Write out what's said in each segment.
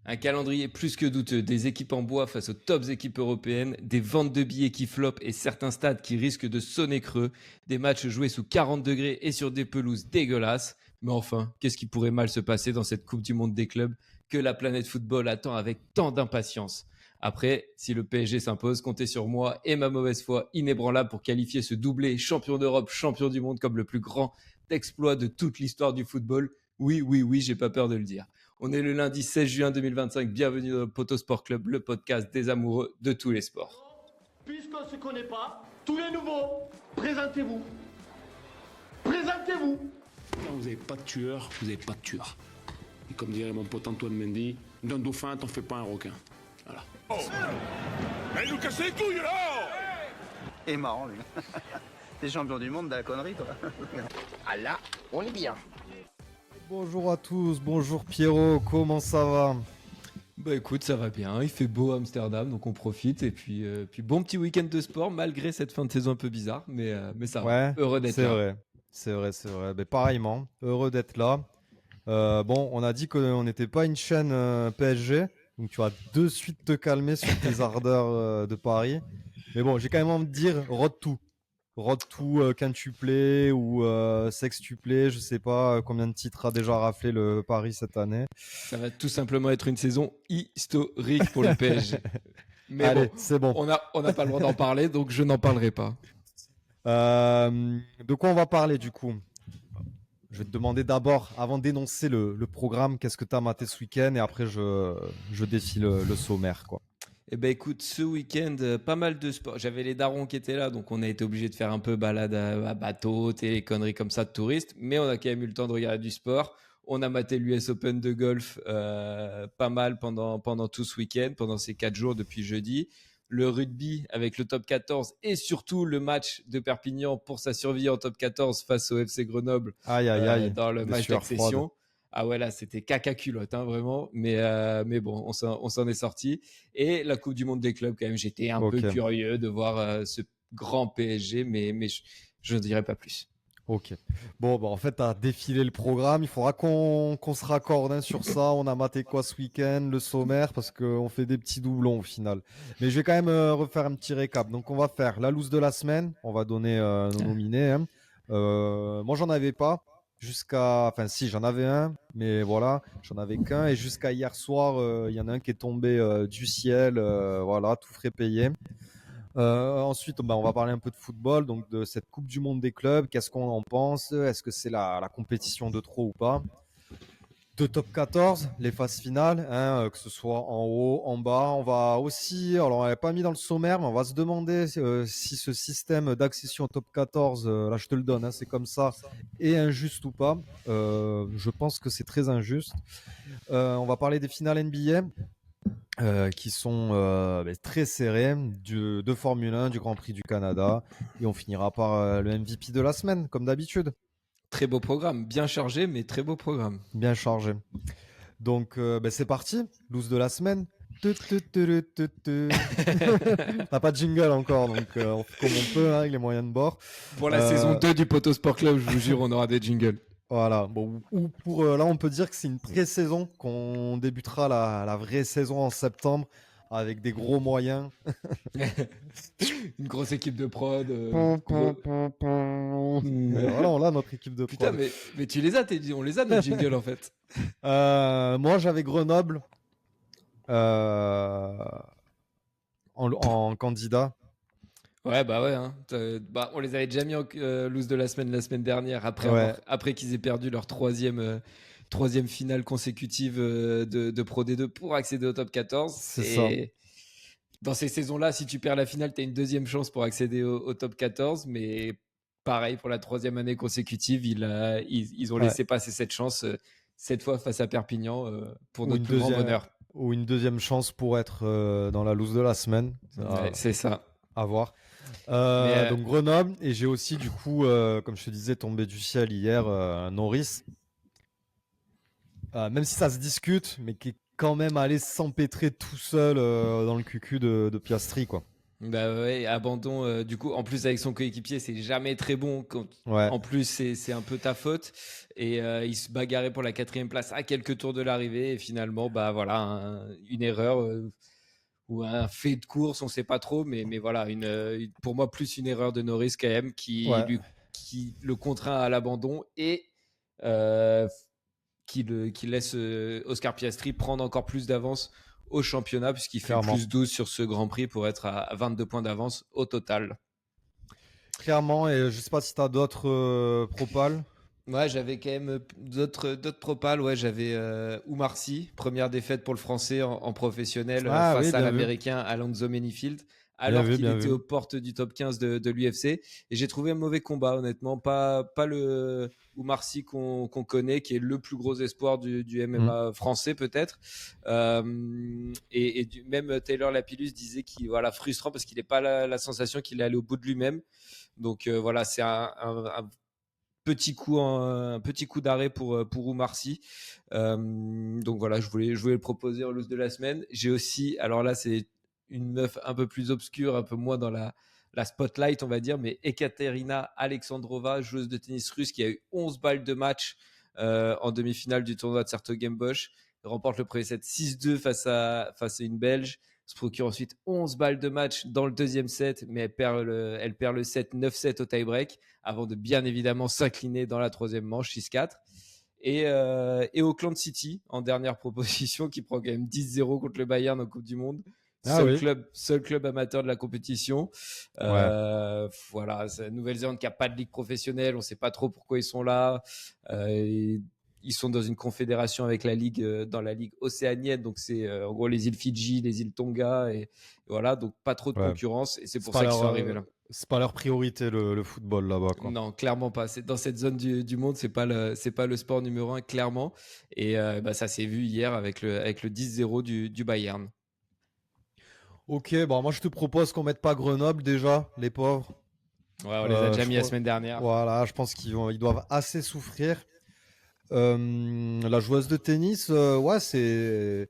Un calendrier plus que douteux, des équipes en bois face aux tops équipes européennes, des ventes de billets qui flopent et certains stades qui risquent de sonner creux, des matchs joués sous 40 degrés et sur des pelouses dégueulasses. Mais enfin, qu'est-ce qui pourrait mal se passer dans cette Coupe du Monde des clubs que la planète football attend avec tant d'impatience? Après, si le PSG s'impose, comptez sur moi et ma mauvaise foi inébranlable pour qualifier ce doublé champion d'Europe, champion du monde comme le plus grand exploit de toute l'histoire du football. Oui, oui, oui, j'ai pas peur de le dire. On est le lundi 16 juin 2025. Bienvenue dans le Poto Sport Club, le podcast des amoureux de tous les sports. Puisqu'on ne se connaît pas, tous les nouveaux, présentez-vous. Présentez-vous. Quand vous n'avez pas de tueur, vous n'avez pas de tueur. Et comme dirait mon pote Antoine Mendy, d'un dauphin, t'en fais pas un requin. Voilà. Oh. Elle nous casse les couilles là. Et marrant lui. T'es champion du monde de la connerie toi. Ah là, on est bien. Bonjour à tous, bonjour Pierrot, comment ça va? Bah écoute, ça va bien, il fait beau à Amsterdam, donc on profite. Et puis bon petit week-end de sport, malgré cette fin de saison un peu bizarre, mais ça va, heureux d'être là. C'est vrai. Mais pareillement, heureux d'être là. Bon, on a dit qu'on n'était pas une chaîne PSG, donc tu vas de suite te calmer sur tes ardeurs de Paris. Mais bon, j'ai quand même envie de dire, rode tout quintuplé ou sextuplé, je sais pas combien de titres a déjà raflé le Paris cette année. Ça va tout simplement être une saison historique pour le PSG. Mais allez, bon, c'est bon. On n'a pas le droit d'en parler, donc je n'en parlerai pas. De quoi on va parler du coup? Je vais te demander d'abord, avant d'énoncer le programme, qu'est-ce que tu as maté ce week-end, et après je défile le sommaire, quoi. Eh ben écoute, ce week-end, pas mal de sport. J'avais les darons qui étaient là, donc on a été obligé de faire un peu balade à bateau, des conneries comme ça de touristes, mais on a quand même eu le temps de regarder du sport. On a maté l'US Open de golf pas mal pendant tout ce week-end, pendant ces 4 jours depuis jeudi. Le rugby avec le top 14 et surtout le match de Perpignan pour sa survie en top 14 face au FC Grenoble dans le match d'accession. Ah ouais, là, c'était caca culotte, hein, vraiment. Mais bon, on s'en est sorti. Et la Coupe du Monde des clubs, quand même, j'étais un peu curieux de voir ce grand PSG, mais je ne dirais pas plus. Ok. Bon, bah en fait, tu as défilé le programme. Il faudra qu'on se raccorde sur ça. On a maté quoi ce week-end, le sommaire, parce qu'on fait des petits doublons au final. Mais je vais quand même refaire un petit récap. Donc, on va faire la loose de la semaine. On va donner nos nominés. Hein. Moi, j'en avais pas. Enfin si, j'en avais un, mais voilà, j'en avais qu'un, et jusqu'à hier soir, il y en a un qui est tombé du ciel, voilà, tout frais payé. Ensuite, on va parler un peu de football, donc de cette Coupe du Monde des clubs. Qu'est-ce qu'on en pense? Est-ce que c'est la compétition de trop ou pas? De top 14, les phases finales, hein, que ce soit en haut, en bas. On va aussi, alors on l'avait pas mis dans le sommaire, mais on va se demander si ce système d'accession au top 14, là je te le donne, hein, c'est comme ça, est injuste ou pas. Je pense que c'est très injuste. On va parler des finales NBA. Qui sont très serrés, de Formule 1, du Grand Prix du Canada, et on finira par le MVP de la semaine, comme d'habitude. Très beau programme, bien chargé, mais très beau programme. Bien chargé. Donc, c'est parti, loose de la semaine. On n'a pas de jingle encore, donc on fait comme on peut, hein, avec les moyens de bord. Pour la saison 2 du Poto Sport Club, je vous jure, on aura des jingles. Voilà, bon, ou pour là on peut dire que c'est une pré-saison, qu'on débutera la vraie saison en septembre avec des gros moyens. Une grosse équipe de prod. Voilà, on a notre équipe de prod. Putain, mais tu les as, on les a nos jingles en fait. Moi j'avais Grenoble en candidat. Ouais, bah ouais. Hein. On les avait déjà mis en loose de la semaine dernière, après qu'ils aient perdu leur troisième finale consécutive de Pro D2 pour accéder au top 14. C'est ça. Dans ces saisons-là, si tu perds la finale, tu as une deuxième chance pour accéder au top 14. Mais pareil, pour la troisième année consécutive, ils ont laissé passer cette chance, cette fois face à Perpignan, pour notre plus grand bonheur. Ou une deuxième chance pour être dans la loose de la semaine. Ouais, c'est ça. À voir. Donc Grenoble, et j'ai aussi du coup, comme je te disais, tombé du ciel hier, Norris. Même si ça se discute, mais qui est quand même allé s'empêtrer tout seul dans le cucu de Piastri, quoi. Bah ouais, abandon, du coup, en plus avec son coéquipier, c'est jamais très bon. Ouais. En plus, c'est un peu ta faute. Et il se bagarrait pour la 4e place à quelques tours de l'arrivée. Et finalement, bah voilà, une erreur ou un fait de course, on sait pas trop. Mais voilà, pour moi, plus une erreur de Norris quand même Ouais. qui le contraint à l'abandon et euh, qui laisse Oscar Piastri prendre encore plus d'avance au championnat puisqu'il fait Clairement. plus 12 sur ce Grand Prix pour être à 22 points d'avance au total. Clairement, et je sais pas si tu as d'autres propals. Ouais, j'avais quand même d'autres propals. Ouais, j'avais Oumar Sy, première défaite pour le Français en professionnel Ah oui, face à bien vu. l'Américain Alonso Menifield, Bien alors vu, qu'il bien était vu. aux portes du top 15 de l'UFC. Et j'ai trouvé un mauvais combat, honnêtement. Pas le Oumar Sy qu'on connaît, qui est le plus gros espoir du MMA français, peut-être. Même Taylor Lapillus disait qu'il voilà, frustrant parce qu'il n'est pas la sensation qu'il est allé au bout de lui-même. Donc voilà, c'est un petit coup d'arrêt pour Oumar Sy. Donc voilà, je voulais le proposer en loose de la semaine. J'ai aussi, alors là, c'est une meuf un peu plus obscure, un peu moins dans la spotlight, on va dire, mais Ekaterina Alexandrova, joueuse de tennis russe qui a eu 11 balles de match en demi-finale du tournoi de Sertogenbosch. Remporte le premier set 6-2 face à une Belge. Se procure ensuite 11 balles de match dans le deuxième set, mais elle perd le set 9-7 au tie-break avant de bien évidemment s'incliner dans la troisième manche 6-4. Et Auckland City en dernière proposition qui prend quand même 10-0 contre le Bayern en Coupe du Monde. Ah oui. Seul club amateur de la compétition. Voilà, c'est la Nouvelle-Zélande qui n'a pas de ligue professionnelle. On ne sait pas trop pourquoi ils sont là. Ils sont dans une confédération avec la ligue, dans la ligue océanienne. Donc, c'est en gros les îles Fidji, les îles Tonga. Et voilà, donc pas trop de concurrence. Et c'est pour ça qu'ils sont arrivés là. C'est pas leur priorité le football là-bas, quoi. Non, clairement pas. Dans cette zone du monde, c'est pas le sport numéro 1, clairement. Et ça s'est vu hier avec le 10-0 du Bayern. Ok, bon, moi je te propose qu'on mette pas Grenoble déjà, les pauvres. Ouais, on les a déjà mis la semaine dernière. Voilà, je pense ils doivent assez souffrir. La joueuse de tennis, ouais, c'est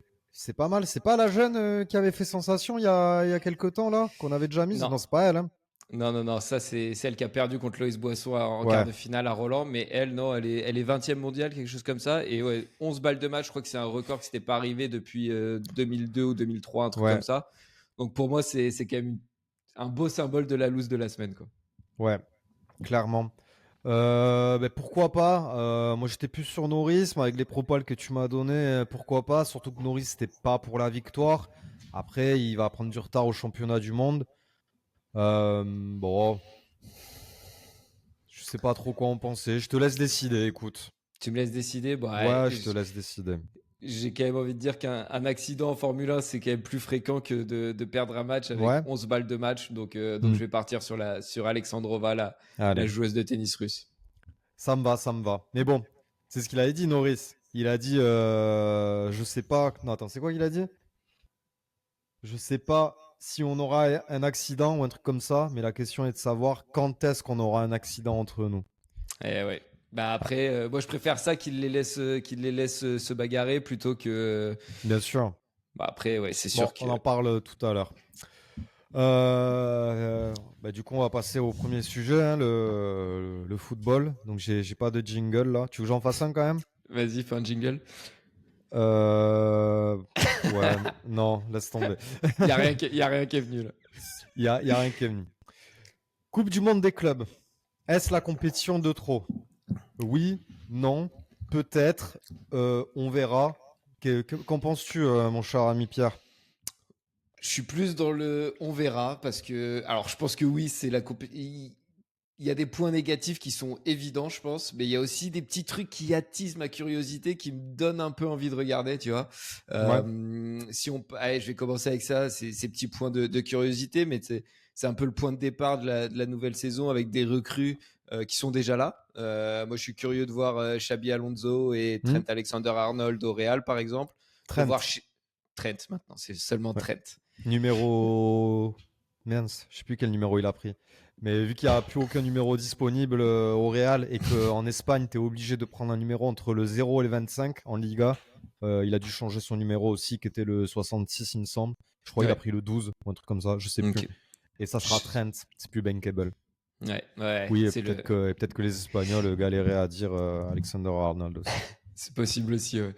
pas mal. C'est pas la jeune qui avait fait sensation il y a quelques temps là, qu'on avait déjà mise. Non, c'est pas elle. Hein. Non, ça c'est celle qui a perdu contre Loïs Boisson en quart de finale à Roland, mais elle, non, elle est 20e mondiale, quelque chose comme ça, et ouais, 11 balles de match, je crois que c'est un record qui s'était pas arrivé depuis 2002 ou 2003, un truc comme ça. Donc pour moi, c'est quand même un beau symbole de la loose de la semaine, quoi. Ouais, clairement. Pourquoi pas moi j'étais plus sur Norris, mais avec les propals que tu m'as donné, pourquoi pas, surtout que Norris c'était pas pour la victoire. Après il va prendre du retard au championnat du monde. Bon, je sais pas trop quoi en penser. Je te laisse décider, écoute. Tu me laisses décider? Ouais, je te laisse décider. J'ai quand même envie de dire qu'un accident en Formule 1, c'est quand même plus fréquent que de perdre un match avec 11 balles de match. Donc je vais partir sur Alexandrova, la joueuse de tennis russe. Ça me va. Mais bon, c'est ce qu'il avait dit, Norris. Il a dit, je sais pas. Non, attends, c'est quoi qu'il a dit? Je sais pas si on aura un accident ou un truc comme ça, mais la question est de savoir quand est-ce qu'on aura un accident entre nous. Eh ouais. Bah après, moi je préfère ça qu'il les laisse se bagarrer plutôt que. Bien sûr. Bah après, ouais, c'est sûr on en parle tout à l'heure. Du coup, on va passer au premier sujet, hein, le football. Donc, j'ai pas de jingle là. Tu veux que j'en fasse un quand même? Vas-y, fais un jingle. Ouais, non, laisse tomber. Il y a rien qui est venu là. Il y a rien qui est venu. Coupe du monde des clubs. Est-ce la compétition de trop? Oui, non, peut-être. On verra. Qu'en penses-tu, mon cher ami Pierre? Je suis plus dans le on verra parce que alors je pense que oui, c'est la compétition. Il y a des points négatifs qui sont évidents, je pense, mais il y a aussi des petits trucs qui attisent ma curiosité, qui me donnent un peu envie de regarder, tu vois. Allez, je vais commencer avec ça, ces petits points de curiosité, mais c'est un peu le point de départ de la nouvelle saison avec des recrues qui sont déjà là. Moi, je suis curieux de voir Xabi Alonso et Trent Alexander-Arnold au Real, par exemple. Trent. Trent maintenant, c'est seulement Trent. Numéro... Mince, je sais plus quel numéro il a pris. Mais vu qu'il n'y a plus aucun numéro disponible au Real et qu'en Espagne, tu es obligé de prendre un numéro entre le 0 et le 25 en Liga, il a dû changer son numéro aussi, qui était le 66, il me semble. Je crois qu'il a pris le 12 ou un truc comme ça, je sais plus. Et ça sera Trent, c'est plus bankable. Ouais, Oui, et c'est peut-être que les Espagnols galéraient à dire Alexander-Arnold aussi. c'est possible aussi. Ouais.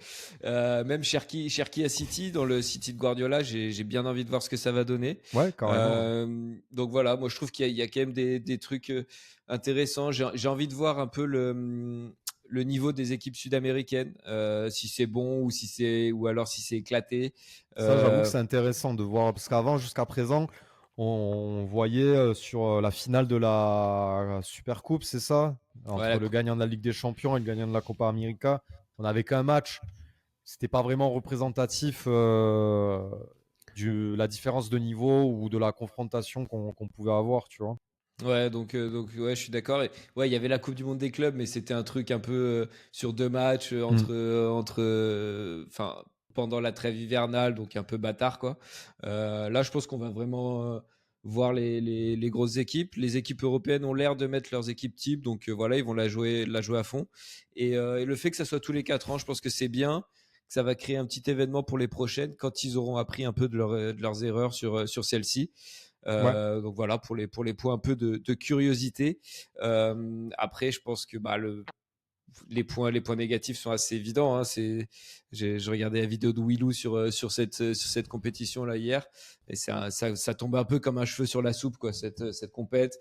Même Cherki à City, dans le City de Guardiola, j'ai bien envie de voir ce que ça va donner. Ouais, carrément. Donc voilà, moi je trouve qu'il y a quand même des trucs intéressants. J'ai envie de voir un peu le niveau des équipes sud-américaines, si c'est bon ou alors si c'est éclaté. Ça, j'avoue que c'est intéressant de voir, parce qu'avant, jusqu'à présent, on voyait sur la finale de la Super Coupe, c'est ça? Entre le gagnant de la Ligue des Champions et le gagnant de la Copa América, on n'avait qu'un match. C'était pas vraiment représentatif de la différence de niveau ou de la confrontation qu'on pouvait avoir, tu vois. Ouais, donc ouais, je suis d'accord. Et ouais, il y avait la Coupe du Monde des clubs, mais c'était un truc un peu sur 2 matchs enfin, pendant la trêve hivernale, donc un peu bâtard quoi. Là, je pense qu'on va vraiment voir les grosses équipes. Les équipes européennes ont l'air de mettre leurs équipes type, donc voilà, ils vont la jouer à fond. Et le fait que ça soit tous les 4 ans, je pense que c'est bien. Que ça va créer un petit événement pour les prochaines quand ils auront appris un peu de leurs erreurs sur celle-ci. Ouais. Donc voilà pour les points un peu de curiosité. Après, je pense que les points négatifs sont assez évidents. Hein. Je regardais la vidéo de Willou sur cette compétition là hier, et ça tombe un peu comme un cheveu sur la soupe quoi cette compète.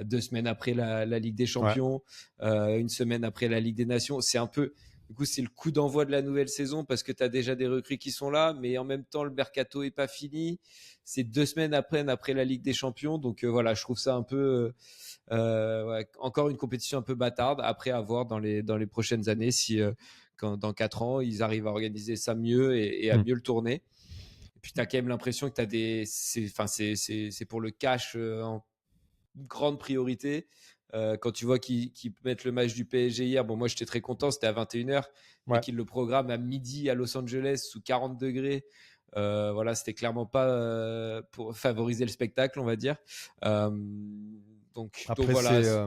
2 semaines après la Ligue des Ouais. Champions, une semaine après la Ligue des Nations, c'est un peu. Du coup, c'est le coup d'envoi de la nouvelle saison parce que tu as déjà des recrues qui sont là, mais en même temps, le mercato est pas fini. C'est 2 semaines après la Ligue des Champions. Donc voilà, je trouve ça un peu ouais, encore une compétition un peu bâtarde. Après, à voir dans les prochaines années si dans 4 ans, ils arrivent à organiser ça mieux et à mieux le tourner. Et puis, tu as quand même l'impression que tu as c'est pour le cash en grande priorité. Quand tu vois qu'ils mettent le match du PSG hier, bon, moi j'étais très content, c'était à 21h, mais Ouais. qu'ils le programment à midi à Los Angeles sous 40 degrés. Voilà, c'était clairement pas pour favoriser le spectacle, on va dire. Donc Après, voilà.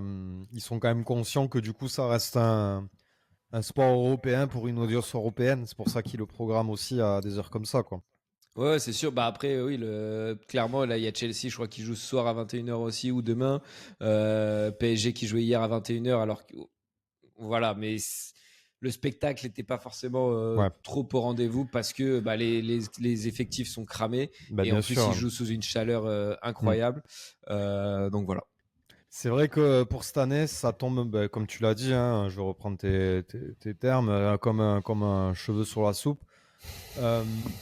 ils sont quand même conscients que du coup, ça reste un sport européen pour une audience européenne. C'est pour ça qu'ils le programment aussi à des heures comme ça, quoi. Ouais, c'est sûr. Bah après, oui, clairement, là, il y a Chelsea, je crois, qui joue ce soir à 21h aussi ou demain. PSG qui jouait hier à 21h. Alors que, voilà, mais le spectacle n'était pas forcément Ouais. trop au rendez-vous parce que bah, les effectifs sont cramés Bah, et bien en plus, sûr. ils jouent sous une chaleur incroyable. Donc voilà. C'est vrai que pour cette année, ça tombe, bah, comme tu l'as dit, hein, je vais reprendre tes termes, comme un cheveu sur la soupe.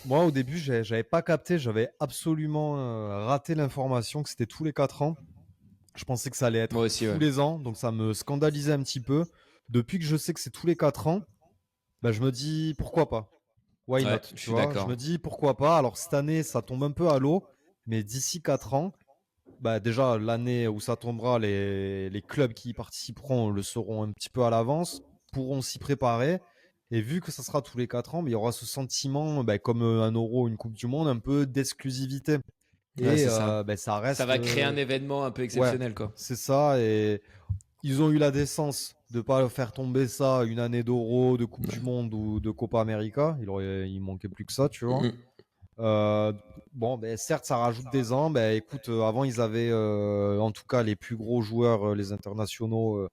Moi, au début, j'avais pas capté, j'avais absolument raté l'information que c'était tous les 4 ans. Je pensais que ça allait Moi être aussi, tous ouais. les ans, donc ça me scandalisait un petit peu. Depuis que je sais que c'est tous les 4 ans, bah, je me dis pourquoi pas. Why not, Ouais, je tu suis vois? Je d'accord. me dis pourquoi pas. Alors cette année, ça tombe un peu à l'eau, mais d'ici 4 ans, bah déjà l'année où ça tombera, les clubs qui y participeront le sauront un petit peu à l'avance, pourront s'y préparer. Et vu que ça sera tous les 4 ans, mais il y aura ce sentiment, bah, comme un Euro ou une Coupe du Monde, un peu d'exclusivité. Ouais, Et c'est ça. bah, ça Ça reste... va créer un événement un peu ouais, exceptionnel, quoi. c'est ça. Et ils ont eu la décence de ne pas faire tomber ça une année d'Euro, de Coupe du Ouais. Monde ou de Copa América. Il manquait plus que ça, tu vois. Mhm. Bon, ben, certes, ça rajoute des ans. Ben, écoute, avant, ils avaient, en tout cas, les plus gros joueurs, les internationaux,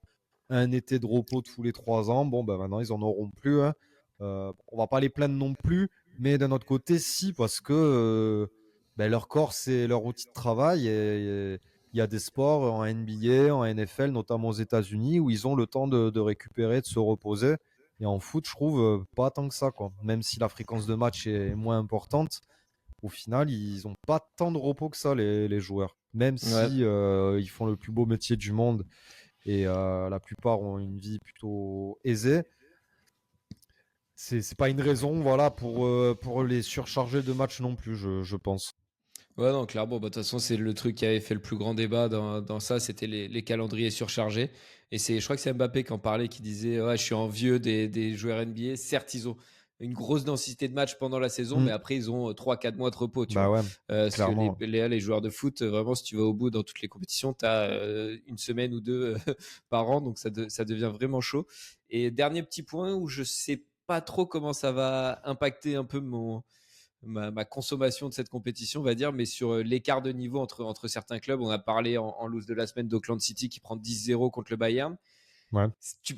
un été de repos tous les 3 ans. Bon, ben, maintenant, ils en auront plus. Hein. On va pas les plaindre non plus, mais d'un autre côté, si, parce que ben, leur corps, c'est leur outil de travail. Et il y a des sports en NBA, en NFL, notamment aux États-Unis, où ils ont le temps de récupérer, de se reposer. Et en foot, je trouve pas tant que ça, quoi. Même si la fréquence de match est moins importante, au final, ils n'ont pas tant de repos que ça, les joueurs. Même Ouais. si ils font le plus beau métier du monde et la plupart ont une vie plutôt aisée, c'est pas une raison, voilà, pour les surcharger de matchs non plus, je pense. Ouais, non, clairement. Bah, de toute façon, c'est le truc qui avait fait le plus grand débat dans ça, c'était les calendriers surchargés. Et je crois que c'est Mbappé qui en parlait, qui disait, ouais, je suis envieux des joueurs NBA. Certes, ils ont une grosse densité de matchs pendant la saison, Mm. mais après, ils ont 3-4 mois de repos, tu Bah vois. ouais, Parce que clairement. les joueurs de foot, vraiment, si tu vas au bout dans toutes les compétitions, tu as une semaine ou deux par an, donc ça devient vraiment chaud. Et dernier petit point où je sais pas trop comment ça va impacter un peu ma consommation de cette compétition, on va dire, mais sur l'écart de niveau entre certains clubs. On a parlé en loose de la semaine d'Auckland City qui prend 10-0 contre le Bayern. Ouais.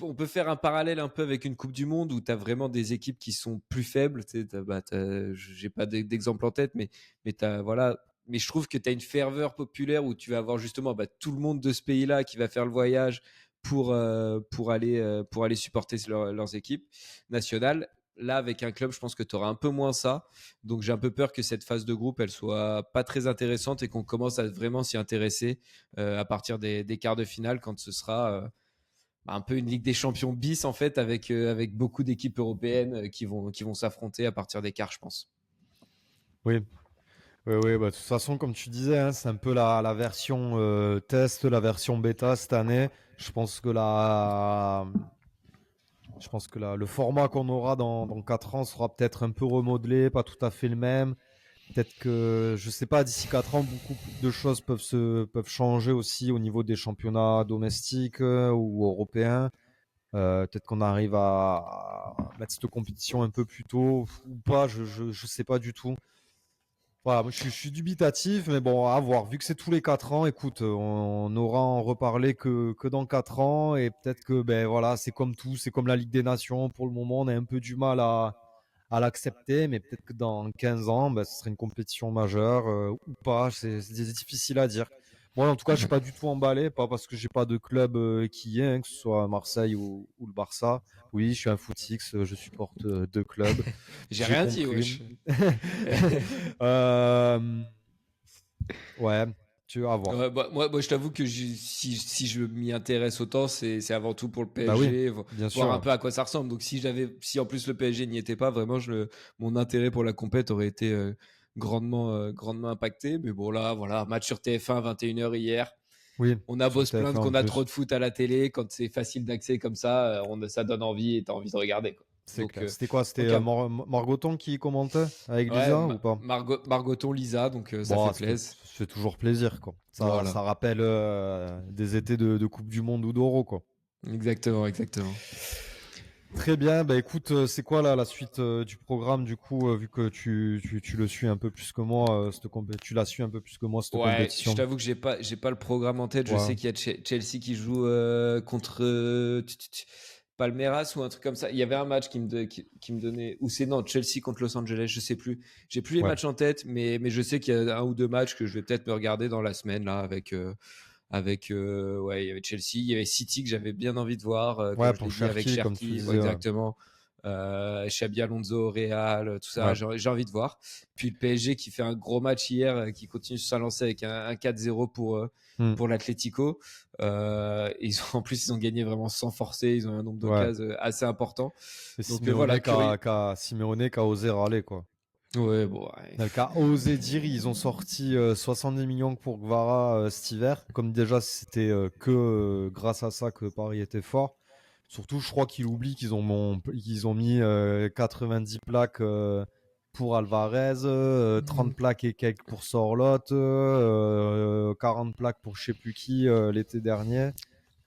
On peut faire un parallèle un peu avec une Coupe du Monde où tu as vraiment des équipes qui sont plus faibles. J'ai pas d'exemple en tête, mais voilà. Mais je trouve que tu as une ferveur populaire où tu vas avoir justement tout le monde de ce pays-là qui va faire le voyage pour aller supporter leurs équipes nationales. Là, avec un club, je pense que tu auras un peu moins ça. Donc, j'ai un peu peur que cette phase de groupe, elle soit pas très intéressante et qu'on commence à vraiment s'y intéresser à partir des quarts de finale quand ce sera un peu une Ligue des Champions bis en fait avec beaucoup d'équipes européennes qui vont s'affronter à partir des quarts, je pense. Oui. Oui, de toute façon, comme tu disais, hein, c'est un peu la version test, la version bêta cette année. Je pense que le format qu'on aura dans 4 ans sera peut-être un peu remodelé, pas tout à fait le même. Peut-être que, je sais pas, d'ici 4 ans, beaucoup de choses peuvent changer aussi au niveau des championnats domestiques ou européens. Peut-être qu'on arrive à mettre cette compétition un peu plus tôt ou pas, je sais pas du tout. Voilà, moi, je suis dubitatif, mais bon, à voir. Vu que c'est tous les 4 ans, écoute, on aura à en reparler que dans 4 ans. Et peut-être que ben, voilà, c'est comme tout, c'est comme la Ligue des Nations. Pour le moment, on a un peu du mal à l'accepter, mais peut-être que dans 15 ans, ben, ce serait une compétition majeure ou pas. C'est difficile à dire. Moi, en tout cas, je suis pas du tout emballé, pas parce que j'ai pas de club qui y est, hein, que ce soit Marseille ou le Barça. Oui, je suis un footix, je supporte 2 clubs. J'ai rien dit, compris. wesh. Ouais, tu vas voir. Ouais, moi, je t'avoue que si je m'y intéresse autant, c'est avant tout pour le Bah oui, PSG, bien voir un sûr. peu à quoi ça ressemble. Donc si en plus le PSG n'y était pas, vraiment, mon intérêt pour la compète aurait été grandement impacté. Mais bon, là, voilà, match sur TF1, 21h hier. Oui, On a beau sur se plaindre TF1 en qu'on a trop plus. de foot à la télé, quand c'est facile d'accès comme ça, ça donne envie et t'as envie de regarder, quoi. C'est Donc, clair. C'était quoi? C'était donc Margoton qui commentait avec ouais, Lisa ou pas? Margoton, Lisa, donc ça Bon, fait ça fait, plaisir. ça fait toujours plaisir, quoi. Voilà, Ça rappelle des étés de Coupe du Monde ou d'Euro, quoi. exactement. Très bien, bah écoute, c'est quoi là la suite du programme du coup, vu que tu le suis un peu plus que moi, tu l'as su un peu plus que moi cette Ouais, je compétition. t'avoue que j'ai pas le programme en tête. Je Ouais. sais qu'il y a Chelsea qui joue contre Palmeiras ou un truc comme ça. Il y avait un match qui me donnait. Ou c'est non, Chelsea contre Los Angeles, je sais plus. J'ai plus les Ouais. matchs en tête, mais je sais qu'il y a un ou deux matchs que je vais peut-être me regarder dans la semaine là ouais, il y avait Chelsea, il y avait City que j'avais bien envie de voir, Ouais, comme je pour l'ai dit avec Cherki, comme tu Cherki, ouais, disais. Ouais. exactement. Xabi Alonso au Real, tout ça, Ouais. j'ai envie de voir. Puis le PSG qui fait un gros match hier, qui continue sur sa lancée avec un 4-0 Hmm. pour l'Atlético. En plus, ils ont gagné vraiment sans forcer, ils ont un nombre Ouais. d'occasions assez important. Et Donc voilà, curieux. Simeone qui a osé râler, quoi. Ouais, bon, ouais. Qui a osé dire, ils ont sorti 70 millions pour Guevara cet hiver. Comme déjà, c'était que grâce à ça que Paris était fort. Surtout, je crois qu'il oublie qu'ils ont mis 90 plaques pour Alvarez, 30 plaques et quelques pour Sorloth, 40 plaques pour je sais plus qui l'été dernier.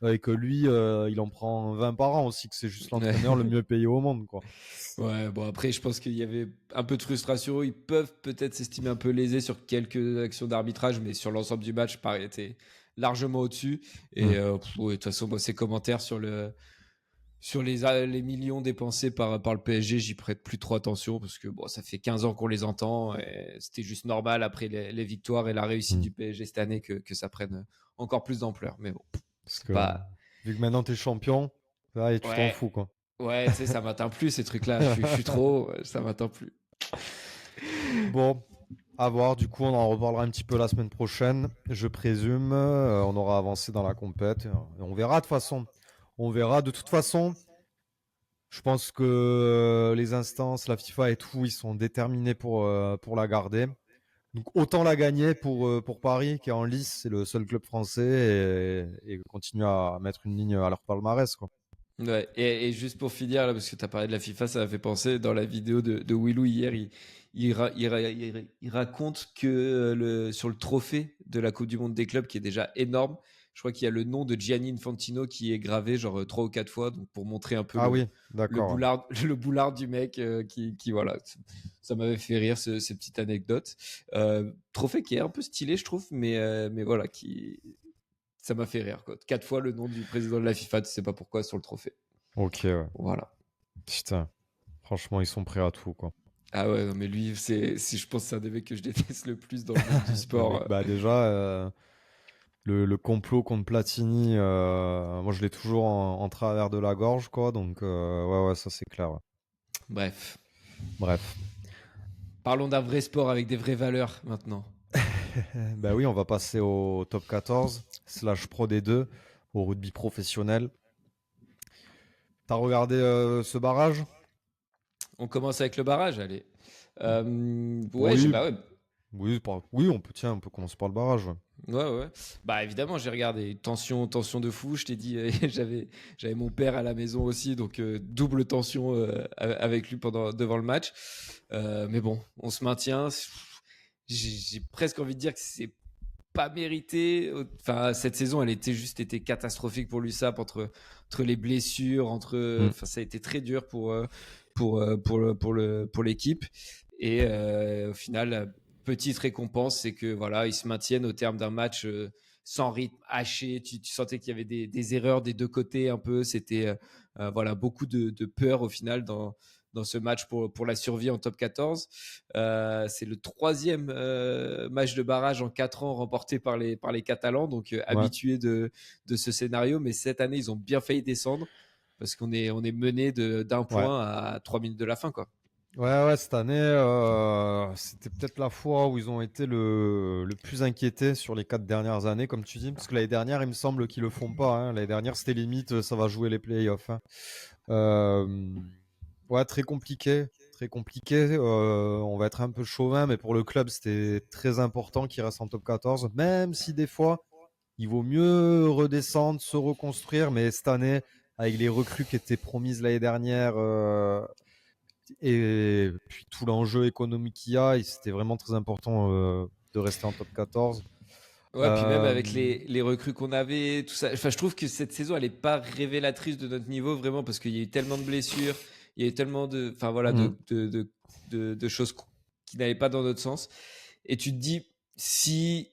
Et que lui, il en prend 20 par an aussi, que c'est juste l'entraîneur le mieux payé au monde, quoi. Ouais, bon après je pense qu'il y avait un peu de frustration. Ils peuvent peut-être s'estimer un peu lésés sur quelques actions d'arbitrage, mais sur l'ensemble du match, Paris était largement au-dessus. Et Mm. ouais, de toute façon, moi, ces commentaires sur les millions dépensés par le PSG, j'y prête plus trop attention parce que bon, ça fait 15 ans qu'on les entend. Et c'était juste normal après les victoires et la réussite Mm. du PSG cette année que ça prenne encore plus d'ampleur. Mais bon, Parce c'est que pas. vu que maintenant t'es champion, là, et tu t'en Ouais, fous, quoi. ouais, tu sais, ça m'atteint plus ces trucs-là. Je suis trop, ça m'atteint plus. Bon, à voir. Du coup, on en reparlera un petit peu la semaine prochaine, je présume. On aura avancé dans la compète. Et on verra de toute façon. On verra. De toute façon, je pense que les instances, la FIFA et tout, ils sont déterminés pour la garder. Donc autant la gagner pour Paris, qui est en lice, c'est le seul club français, et continuer à mettre une ligne à leur palmarès, quoi. Ouais, et juste pour finir, là, parce que tu as parlé de la FIFA, ça m'a fait penser, dans la vidéo de Willou hier, il raconte que sur le trophée de la Coupe du Monde des clubs, qui est déjà énorme, je crois qu'il y a le nom de Gianni Infantino qui est gravé genre 3 ou 4 fois, donc pour montrer un peu Ah oui, le d'accord. boulard, le boulard du mec qui voilà, ça m'avait fait rire ces petites anecdotes. Trophée qui est un peu stylé, je trouve, mais voilà, ça m'a fait rire, quoi. 4 fois le nom du président de la FIFA, tu sais pas pourquoi, sur le trophée. Ok, ouais. Voilà. Putain, franchement, ils sont prêts à tout, quoi. Ah ouais, non, mais lui, je pense que c'est un des mecs que je déteste le plus dans le monde du sport. Bah déjà, le complot contre Platini, moi je l'ai toujours en travers de la gorge, quoi. Donc ouais, ça c'est clair. Ouais. Bref, Bref. parlons d'un vrai sport avec des vraies valeurs maintenant. Bah oui, on va passer au top 14 / Pro D2, au rugby professionnel. T'as regardé ce barrage? On commence avec le barrage, allez. Ouais, Oui, bah ouais. oui, on peut commencer par le barrage. Ouais. Ouais. Bah évidemment, j'ai regardé. Tension de fou. Je t'ai dit, j'avais mon père à la maison aussi, donc double tension avec lui devant le match. Mais bon, on se maintient. J'ai presque envie de dire que c'est pas mérité. Enfin, cette saison, elle était catastrophique pour l'USAP entre les blessures, enfin, ça a été très dur pour l'équipe. Et au final, petite récompense, c'est que voilà, ils se maintiennent au terme d'un match sans rythme, haché. Tu sentais qu'il y avait des erreurs des deux côtés un peu. C'était voilà, beaucoup de peur au final dans ce match pour la survie en top 14. C'est le 3e match de barrage en 4 ans remporté par les Catalans, donc habitués de ce scénario. Mais cette année, ils ont bien failli descendre parce qu'on est mené d'un point à 3 minutes de la fin, quoi. Ouais, cette année, c'était peut-être la fois où ils ont été le plus inquiétés sur les 4 dernières années, comme tu dis. Parce que l'année dernière, il me semble qu'ils le font pas. Hein. L'année dernière, c'était limite, ça va jouer les playoffs. Hein. Ouais, très compliqué. Très compliqué. On va être un peu chauvin, mais pour le club, c'était très important qu'il reste en top 14. Même si des fois, il vaut mieux redescendre, se reconstruire. Mais cette année, avec les recrues qui étaient promises l'année dernière, et puis tout l'enjeu économique qu'il y a, c'était vraiment très important de rester en top 14. Ouais, puis même avec les recrues qu'on avait, tout ça. Enfin, je trouve que cette saison, elle est pas révélatrice de notre niveau, vraiment, parce qu'il y a eu tellement de blessures, il y a eu tellement enfin voilà, de choses qui n'allaient pas dans notre sens. Et tu te dis, si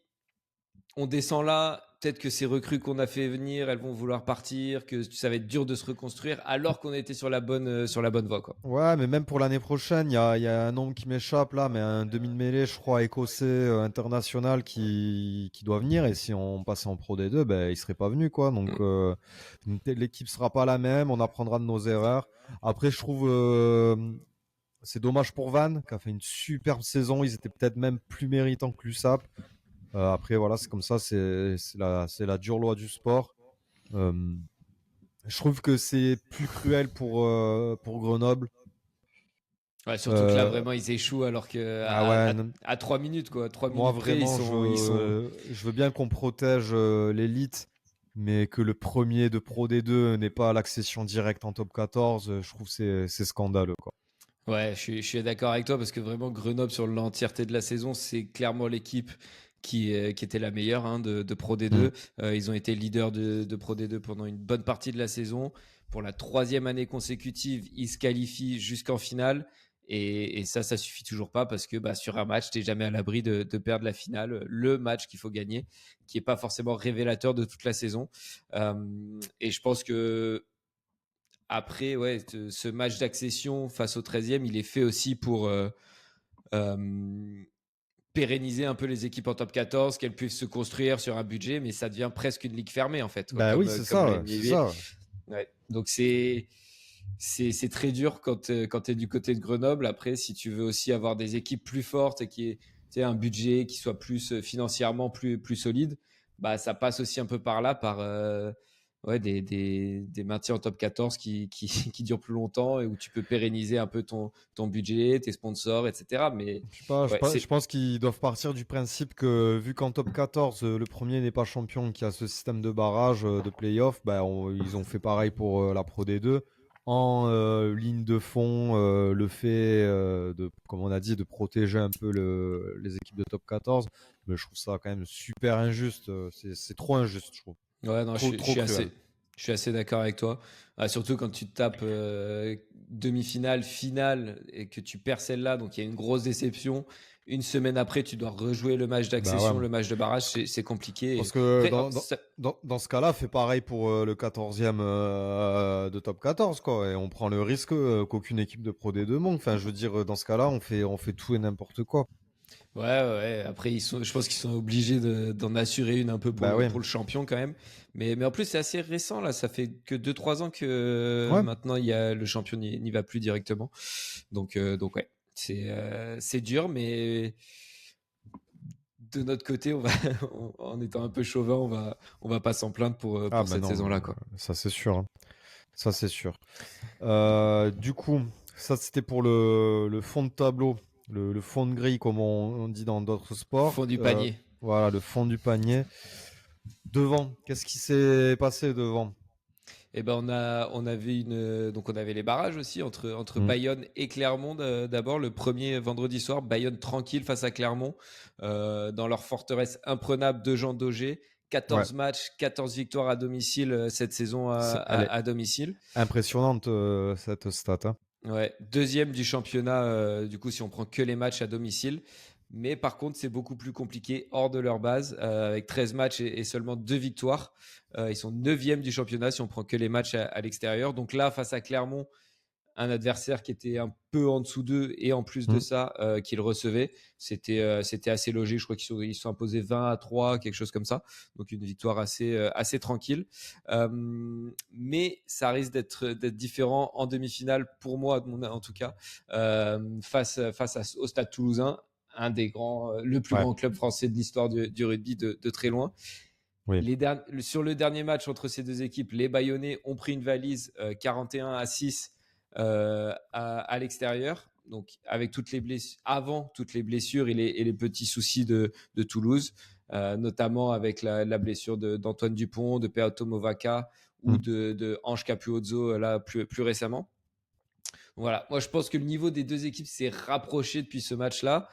on descend là, peut-être que ces recrues qu'on a fait venir, elles vont vouloir partir, que ça va être dur de se reconstruire, alors qu'on était sur la bonne voie, quoi. Ouais, mais même pour l'année prochaine, il y a un nom qui m'échappe là, mais un demi de mêlée, je crois, écossais international qui doit venir. Et si on passait en Pro D2, ben, il serait pas venu, quoi. Donc l'équipe sera pas la même, on apprendra de nos erreurs. Après, je trouve c'est dommage pour Van, qui a fait une superbe saison. Ils étaient peut-être même plus méritants que l'USAP. Après, voilà, c'est comme ça, c'est la dure loi du sport. Je trouve que c'est plus cruel pour Grenoble. Ouais, surtout que là, vraiment, ils échouent alors que à 3 minutes, quoi. 3 Moi, minutes près, vraiment, ils sont... je veux bien qu'on protège l'élite, mais que le premier de Pro D2 n'ait pas l'accession directe en top 14, je trouve que c'est scandaleux, quoi. Ouais, je suis d'accord avec toi parce que vraiment, Grenoble, sur l'entièreté de la saison, c'est clairement l'équipe qui était la meilleure de Pro D2. Ils ont été leaders de Pro D2 pendant une bonne partie de la saison. Pour la 3e année consécutive, ils se qualifient jusqu'en finale. Et ça suffit toujours pas parce que sur un match, tu n'es jamais à l'abri de perdre la finale, le match qu'il faut gagner, qui n'est pas forcément révélateur de toute la saison. Et je pense que après, ouais, ce match d'accession face au 13e, il est fait aussi pour pérenniser un peu les équipes en top 14, qu'elles puissent se construire sur un budget, mais ça devient presque une ligue fermée en fait. Bah oui, c'est ça. la NBA. Ouais. Donc c'est très dur quand tu es du côté de Grenoble. Après, si tu veux aussi avoir des équipes plus fortes et qui aient un budget qui soit plus financièrement plus solide, ça passe aussi un peu par là, par des maintiens en top 14 qui durent plus longtemps et où tu peux pérenniser un peu ton budget, tes sponsors, etc. Mais je pense qu'ils doivent partir du principe que vu qu'en top 14, le premier n'est pas champion, qu'il y a ce système de barrage, de play-off, ils ont fait pareil pour la Pro D2. En ligne de fond, le fait comme on a dit, de protéger un peu les équipes de top 14, mais je trouve ça quand même super injuste. C'est trop injuste, je trouve. Ouais, non, Trop cruel. je suis assez d'accord avec toi. Ah, surtout quand tu te tapes demi-finale, finale et que tu perds celle-là, donc il y a une grosse déception. Une semaine après, tu dois rejouer le match Bah d'accession, ouais. le match de barrage, c'est compliqué. Parce Et que après, dans ce cas-là, fait pareil pour le 14e de top 14, quoi. Et on prend le risque qu'aucune équipe de Pro D2 manque. Enfin, je veux dire, dans ce cas-là, on fait tout et n'importe quoi. ouais, ouais. Après, je pense qu'ils sont obligés d'en assurer une un peu Bah oui. pour le champion quand même. Mais en plus, c'est assez récent là. Ça fait que 2-3 ans que Ouais. maintenant le champion n'y va plus directement. Donc ouais, c'est dur, mais de notre côté, en étant un peu chauvin, on va pas s'en plaindre Ah pour bah cette non, saison-là, quoi. ça c'est sûr, hein. Ça c'est sûr. Du coup, ça c'était pour le fond de tableau, le fond de grille comme on dit dans d'autres sports. Fond du panier. Voilà, le fond du panier. Devant, qu'est-ce qui s'est passé devant? Et ben donc on avait les barrages aussi entre Mm. Bayonne et Clermont d'abord le premier vendredi soir. Bayonne tranquille face à Clermont dans leur forteresse imprenable de Jean Daugé. Ouais, 14 matchs, 14 victoires à domicile cette saison elle est à domicile. impressionnante cette stat, hein. Ouais, deuxième du championnat, du coup, si on prend que les matchs à domicile. Mais par contre, c'est beaucoup plus compliqué hors de leur base, avec 13 matchs et seulement 2 victoires. Ils sont neuvième du championnat si on prend que les matchs à l'extérieur. Donc là, face à Clermont, un adversaire qui était un peu en dessous d'eux et en plus de Mm. ça, qu'ils recevaient, c'était assez logique. Je crois qu'ils se sont imposés 20-3, quelque chose comme ça. Donc une victoire assez tranquille. Mais ça risque d'être différent en demi-finale pour moi, en tout cas, au Stade Toulousain, le plus Ouais, grand club français de l'histoire du rugby de très loin. oui. Sur le dernier match entre ces deux équipes, les Bayonnais ont pris une valise 41-6 à l'extérieur. Donc, avec toutes les blessures, avant toutes les blessures et les petits soucis de Toulouse, notamment avec la blessure d'Antoine Dupont, de Peato Movaca ou Mm. de Ange Capuozzo là plus récemment. Voilà, moi je pense que le niveau des deux équipes s'est rapproché depuis ce match-là,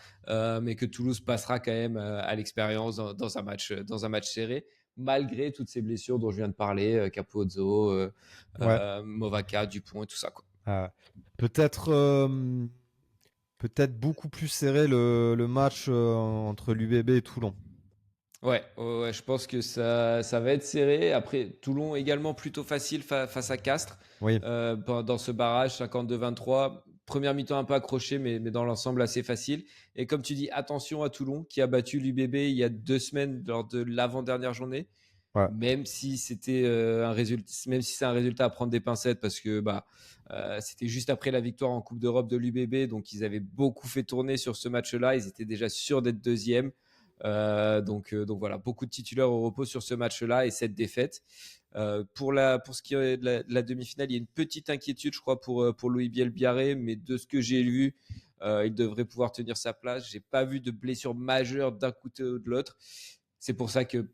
mais que Toulouse passera quand même à l'expérience dans un match serré, malgré toutes ces blessures dont je viens de parler, Capozzo, Ouais. Movaca, Dupont et tout ça, quoi. Euh, peut-être peut-être beaucoup plus serré le match entre l'UBB et Toulon. Ouais, ouais, ouais, je pense que ça va être serré. Après, Toulon également plutôt facile face à Castres Oui, dans ce barrage 52-23. Première mi-temps un peu accroché, mais dans l'ensemble assez facile. Et comme tu dis, attention à Toulon qui a battu l'UBB il y a 2 semaines lors de l'avant-dernière journée. ouais. Même si c'était même si c'est un résultat à prendre des pincettes parce que c'était juste après la victoire en Coupe d'Europe de l'UBB, donc ils avaient beaucoup fait tourner sur ce match-là. Ils étaient déjà sûrs d'être deuxième. Donc voilà, beaucoup de titulaires au repos sur ce match-là et cette défaite. Pour ce qui est de la demi-finale, il y a une petite inquiétude, je crois, pour Louis Bielbiarré, mais de ce que j'ai vu, il devrait pouvoir tenir sa place. J'ai pas vu de blessure majeure d'un côté ou de l'autre. C'est pour ça que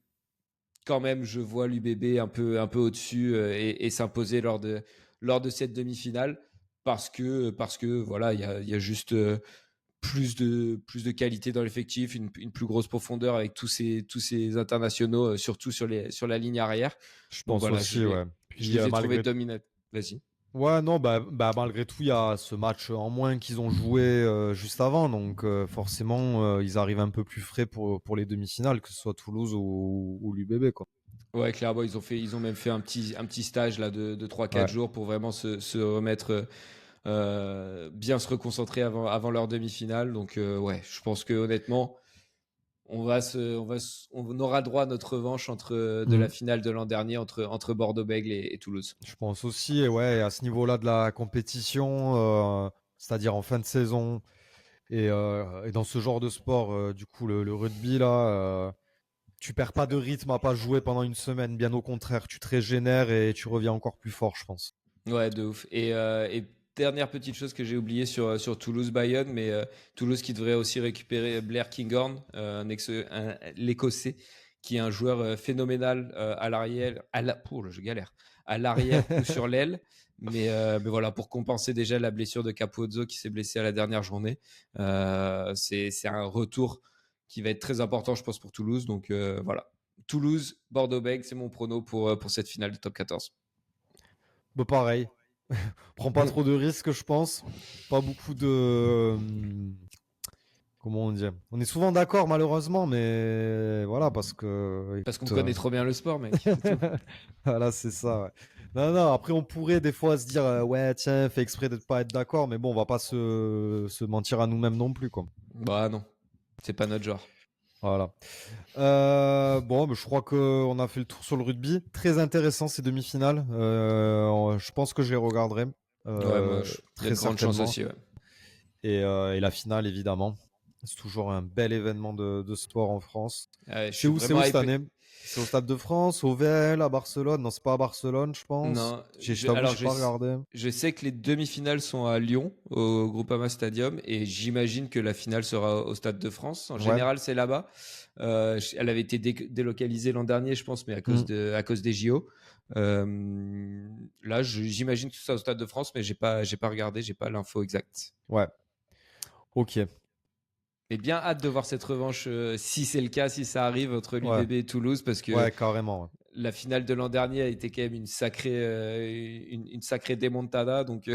quand même, je vois l'UBB un peu au-dessus et s'imposer lors de cette demi-finale parce que voilà, il y a juste plus de qualité dans l'effectif, une plus grosse profondeur avec tous ces internationaux, surtout sur la ligne arrière. Je Donc pense voilà, aussi, ouais. je Puis les ai trouvés malgré dominants. Vas-y. ouais, non, malgré tout, il y a ce match en moins qu'ils ont joué juste avant, donc forcément, ils arrivent un peu plus frais pour les demi-finales, que ce soit Toulouse ou l'UBB, quoi. Ouais, clairement, ils ont même fait un petit stage là de 3-4 Ouais. jours pour vraiment se remettre, bien se reconcentrer avant leur demi-finale. Donc ouais, je pense que honnêtement, on aura droit à notre revanche de la Mhm. finale de l'an dernier entre Bordeaux-Bègles et Toulouse. Je pense aussi, et ouais, à ce niveau-là de la compétition, c'est-à-dire en fin de saison, et dans ce genre de sport, du coup, le rugby, là, tu perds pas de rythme à pas jouer pendant une semaine, bien au contraire, tu te régénères et tu reviens encore plus fort, je pense. Ouais, de ouf. Et dernière petite chose que j'ai oublié sur Toulouse-Bayonne, mais Toulouse qui devrait aussi récupérer Blair Kinghorn, l'Écossais, qui est un joueur phénoménal à l'arrière, je galère, à l'arrière ou sur l'aile. Mais voilà, pour compenser déjà la blessure de Capozzo qui s'est blessé à la dernière journée, c'est un retour qui va être très important, je pense, pour Toulouse. Donc voilà. Toulouse, Bordeaux-Bègles, c'est mon prono pour cette finale du top 14. Bah, pareil. Prends pas trop de risques, je pense. Pas beaucoup de. Comment on dit? On est souvent d'accord, malheureusement, mais voilà, parce que. Parce qu'on écoute, connaît trop bien le sport, mec. c'est tout. Voilà, c'est ça. Ouais. Non, après, on pourrait des fois se dire, ouais, tiens, fais exprès de ne pas être d'accord, mais bon, on va pas se mentir à nous-mêmes non plus, quoi. Bah non, c'est pas notre genre. Voilà. Bon, je crois qu'on a fait le tour sur le rugby. Très intéressant ces demi-finales. Je pense que je les regarderai. Ouais, moi, il y a Très de grandes chances certainement. aussi. Ouais. Et la finale, évidemment. C'est toujours un bel événement de sport en France. Ouais, je C'est suis où vraiment cette hypé. année? C'est au Stade de France, au VL, à Barcelone? Non, c'est pas à Barcelone, je pense. Non, Je t'avoue, alors j'ai pas regardé. je sais que les demi-finales sont à Lyon, au Groupama Stadium, et j'imagine que la finale sera au Stade de France. En Ouais. général, c'est là-bas. Elle avait été délocalisée l'an dernier, je pense, mais à cause des JO. Là, j'imagine que c'est au Stade de France, mais j'ai pas regardé, j'ai pas l'info exacte. Ouais. Ok. Mais bien hâte de voir cette revanche, si c'est le cas, si ça arrive entre Ouais. l'UBB et Toulouse, parce que Ouais, carrément. Ouais. la finale de l'an dernier a été quand même une sacrée démontada. Donc,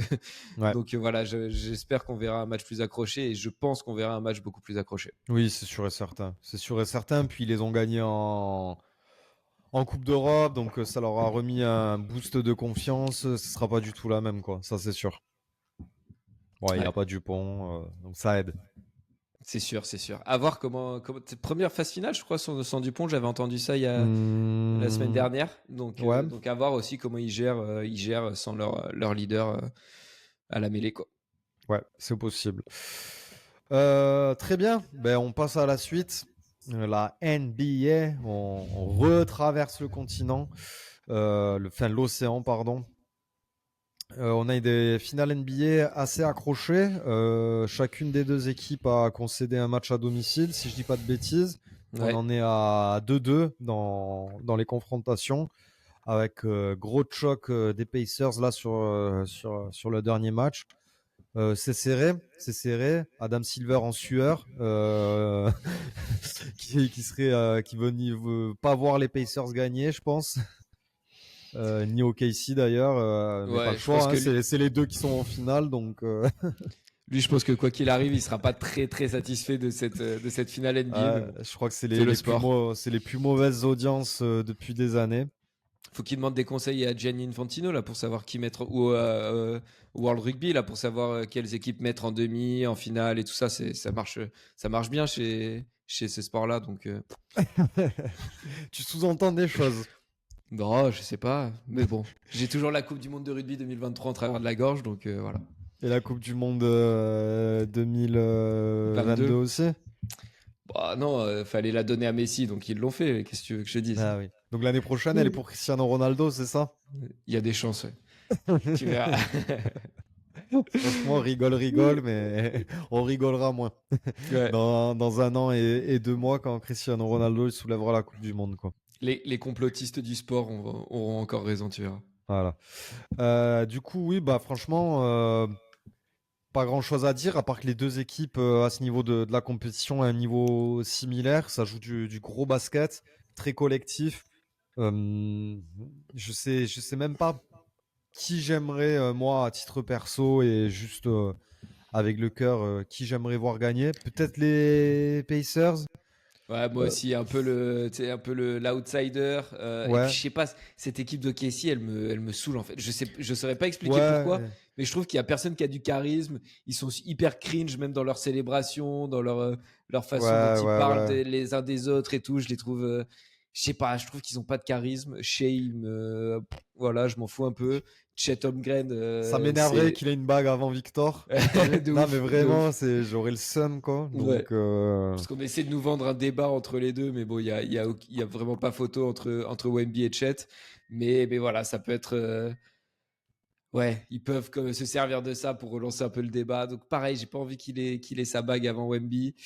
Ouais. voilà, j'espère qu'on verra un match plus accroché et je pense qu'on verra un match beaucoup plus accroché. Oui, c'est sûr et certain. C'est sûr et certain. Puis ils les ont gagnés en Coupe d'Europe, donc ça leur a remis un boost de confiance. Ce sera pas du tout la même, quoi. Ça, c'est sûr. Ouais, il n'y a Ouais. pas Dupont, donc ça aide. C'est sûr, c'est sûr. À voir comment cette première phase finale, je crois, sans Dupont, j'avais entendu ça la semaine dernière. Donc, Ouais. donc à voir aussi comment ils gèrent sans leur leader à la mêlée, quoi. Ouais, c'est possible. Très bien. Ben, on passe à la suite. La NBA. On retraverse le continent. L'océan, pardon. On a eu des finales NBA assez accrochées. Chacune des deux équipes a concédé un match à domicile, si je dis pas de bêtises. Ouais. On en est à 2-2 dans les confrontations, avec gros choc des Pacers là sur le dernier match. C'est serré. Adam Silver en sueur, qui veut pas voir les Pacers gagner, je pense. Ni au KC d'ailleurs, mais Ouais, pas le je choix. pense Hein, que c'est les deux qui sont en finale, donc lui, je pense que quoi qu'il arrive, il sera pas très très satisfait de cette finale NBA. Mais bon, je crois que c'est c'est le les sport. c'est les plus mauvaises audiences depuis des années. Faut qu'il demande des conseils à Gianni Infantino là pour savoir qui mettre ou World Rugby là pour savoir quelles équipes mettre en demi, en finale et tout ça. Ça marche bien chez ce sport-là. Donc Tu sous-entends des choses. non, je sais pas, mais bon, j'ai toujours la Coupe du Monde de rugby 2023 en travers de la gorge, donc voilà. Et la Coupe du Monde 2022 aussi. Bah non, fallait la donner à Messi, donc ils l'ont fait. Qu'est-ce que tu veux que je te dise? Ah oui. Donc l'année prochaine, elle est pour Cristiano Ronaldo, c'est ça? Il y a des chances, ouais. Tu verras. Franchement, on rigole, mais on rigolera moins. Ouais. Dans 1 an et 2 mois, quand Cristiano Ronaldo il soulèvera la Coupe du Monde, quoi. Les complotistes du sport auront encore raison, tu verras. Voilà. Du coup, oui, bah franchement, pas grand-chose à dire, à part que les deux équipes à ce niveau de la compétition, à un niveau similaire, ça joue du gros basket, très collectif. Je sais même pas qui j'aimerais, moi, à titre perso et juste avec le cœur, qui j'aimerais voir gagner. Peut-être les Pacers. Ouais, moi aussi, un peu l'outsider. Et Ouais. puis, je sais pas, cette équipe de Casey, elle me saoule en fait. Je saurais pas expliquer Ouais. pourquoi, mais je trouve qu'il y a personne qui a du charisme. Ils sont hyper cringe, même dans leurs célébrations, dans leur façon Ouais, dont ils ouais, parlent ouais. les uns des autres et tout. Je les trouve, je sais pas, je trouve qu'ils ont pas de charisme. Shea, voilà, je m'en fous un peu. Chet Holmgren, Ça m'énerverait qu'il ait une bague avant Victor. De Non, ouf, mais de vraiment, ouf. j'aurais le seum, quoi. Ouais. Donc, Parce qu'on essaie de nous vendre un débat entre les deux, mais bon, il y a vraiment pas photo entre Wemby et Chet. Mais voilà, ça peut être. Ouais, ils peuvent se servir de ça pour relancer un peu le débat. Donc pareil, j'ai pas envie qu'il ait sa bague avant Wemby.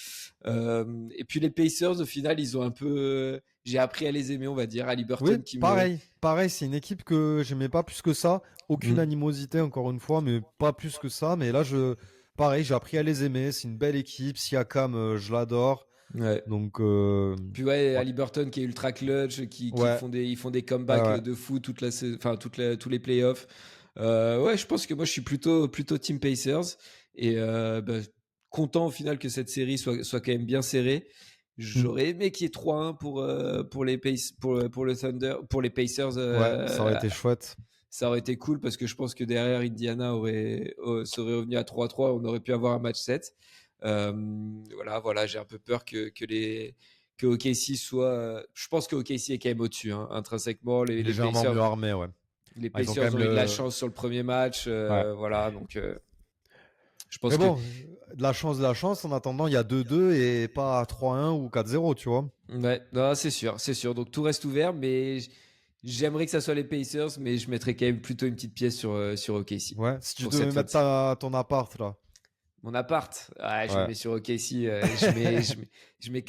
Et puis les Pacers, au final, ils ont un peu. J'ai appris à les aimer, on va dire. Ali Burton oui, qui pareil, c'est une équipe que j'aimais pas plus que ça. Aucune animosité, encore une fois, mais pas plus que ça. Mais là, pareil, j'ai appris à les aimer. C'est une belle équipe. Siakam, je l'adore. Ouais. Donc, Puis ouais, ouais. Haliburton qui est ultra clutch, Ouais. ils font des comebacks Ouais. de fou tous les playoffs. Ouais, je pense que moi je suis plutôt Team Pacers et content au final que cette série soit quand même bien serrée. J'aurais aimé qu'il y ait 3-1 pour pour le Thunder, pour les Pacers. Ouais, ça aurait été chouette. Ça aurait été cool parce que je pense que derrière Indiana serait revenu à 3-3, on aurait pu avoir un match 7. Voilà, j'ai un peu peur que OKC soit. Je pense que OKC est quand même au-dessus, hein, intrinsèquement. Légèrement mieux armé, ouais. Les Ah, ils ont quand Pacers même ont eu de la le. chance sur le premier match, Ouais. voilà. Donc, je pense Mais que bon, de la chance. En attendant, il y a 2-2 et pas 3-1 ou 4-0, tu vois. ouais, non, c'est sûr, c'est sûr. Donc tout reste ouvert, mais j'aimerais que ça soit les Pacers, mais je mettrais quand même plutôt une petite pièce sur OKC Ouais, si tu pour devais cette fin de mettre série. ton appart, là. Mon appart, ouais, je le Ouais. mets sur OKC. Je mets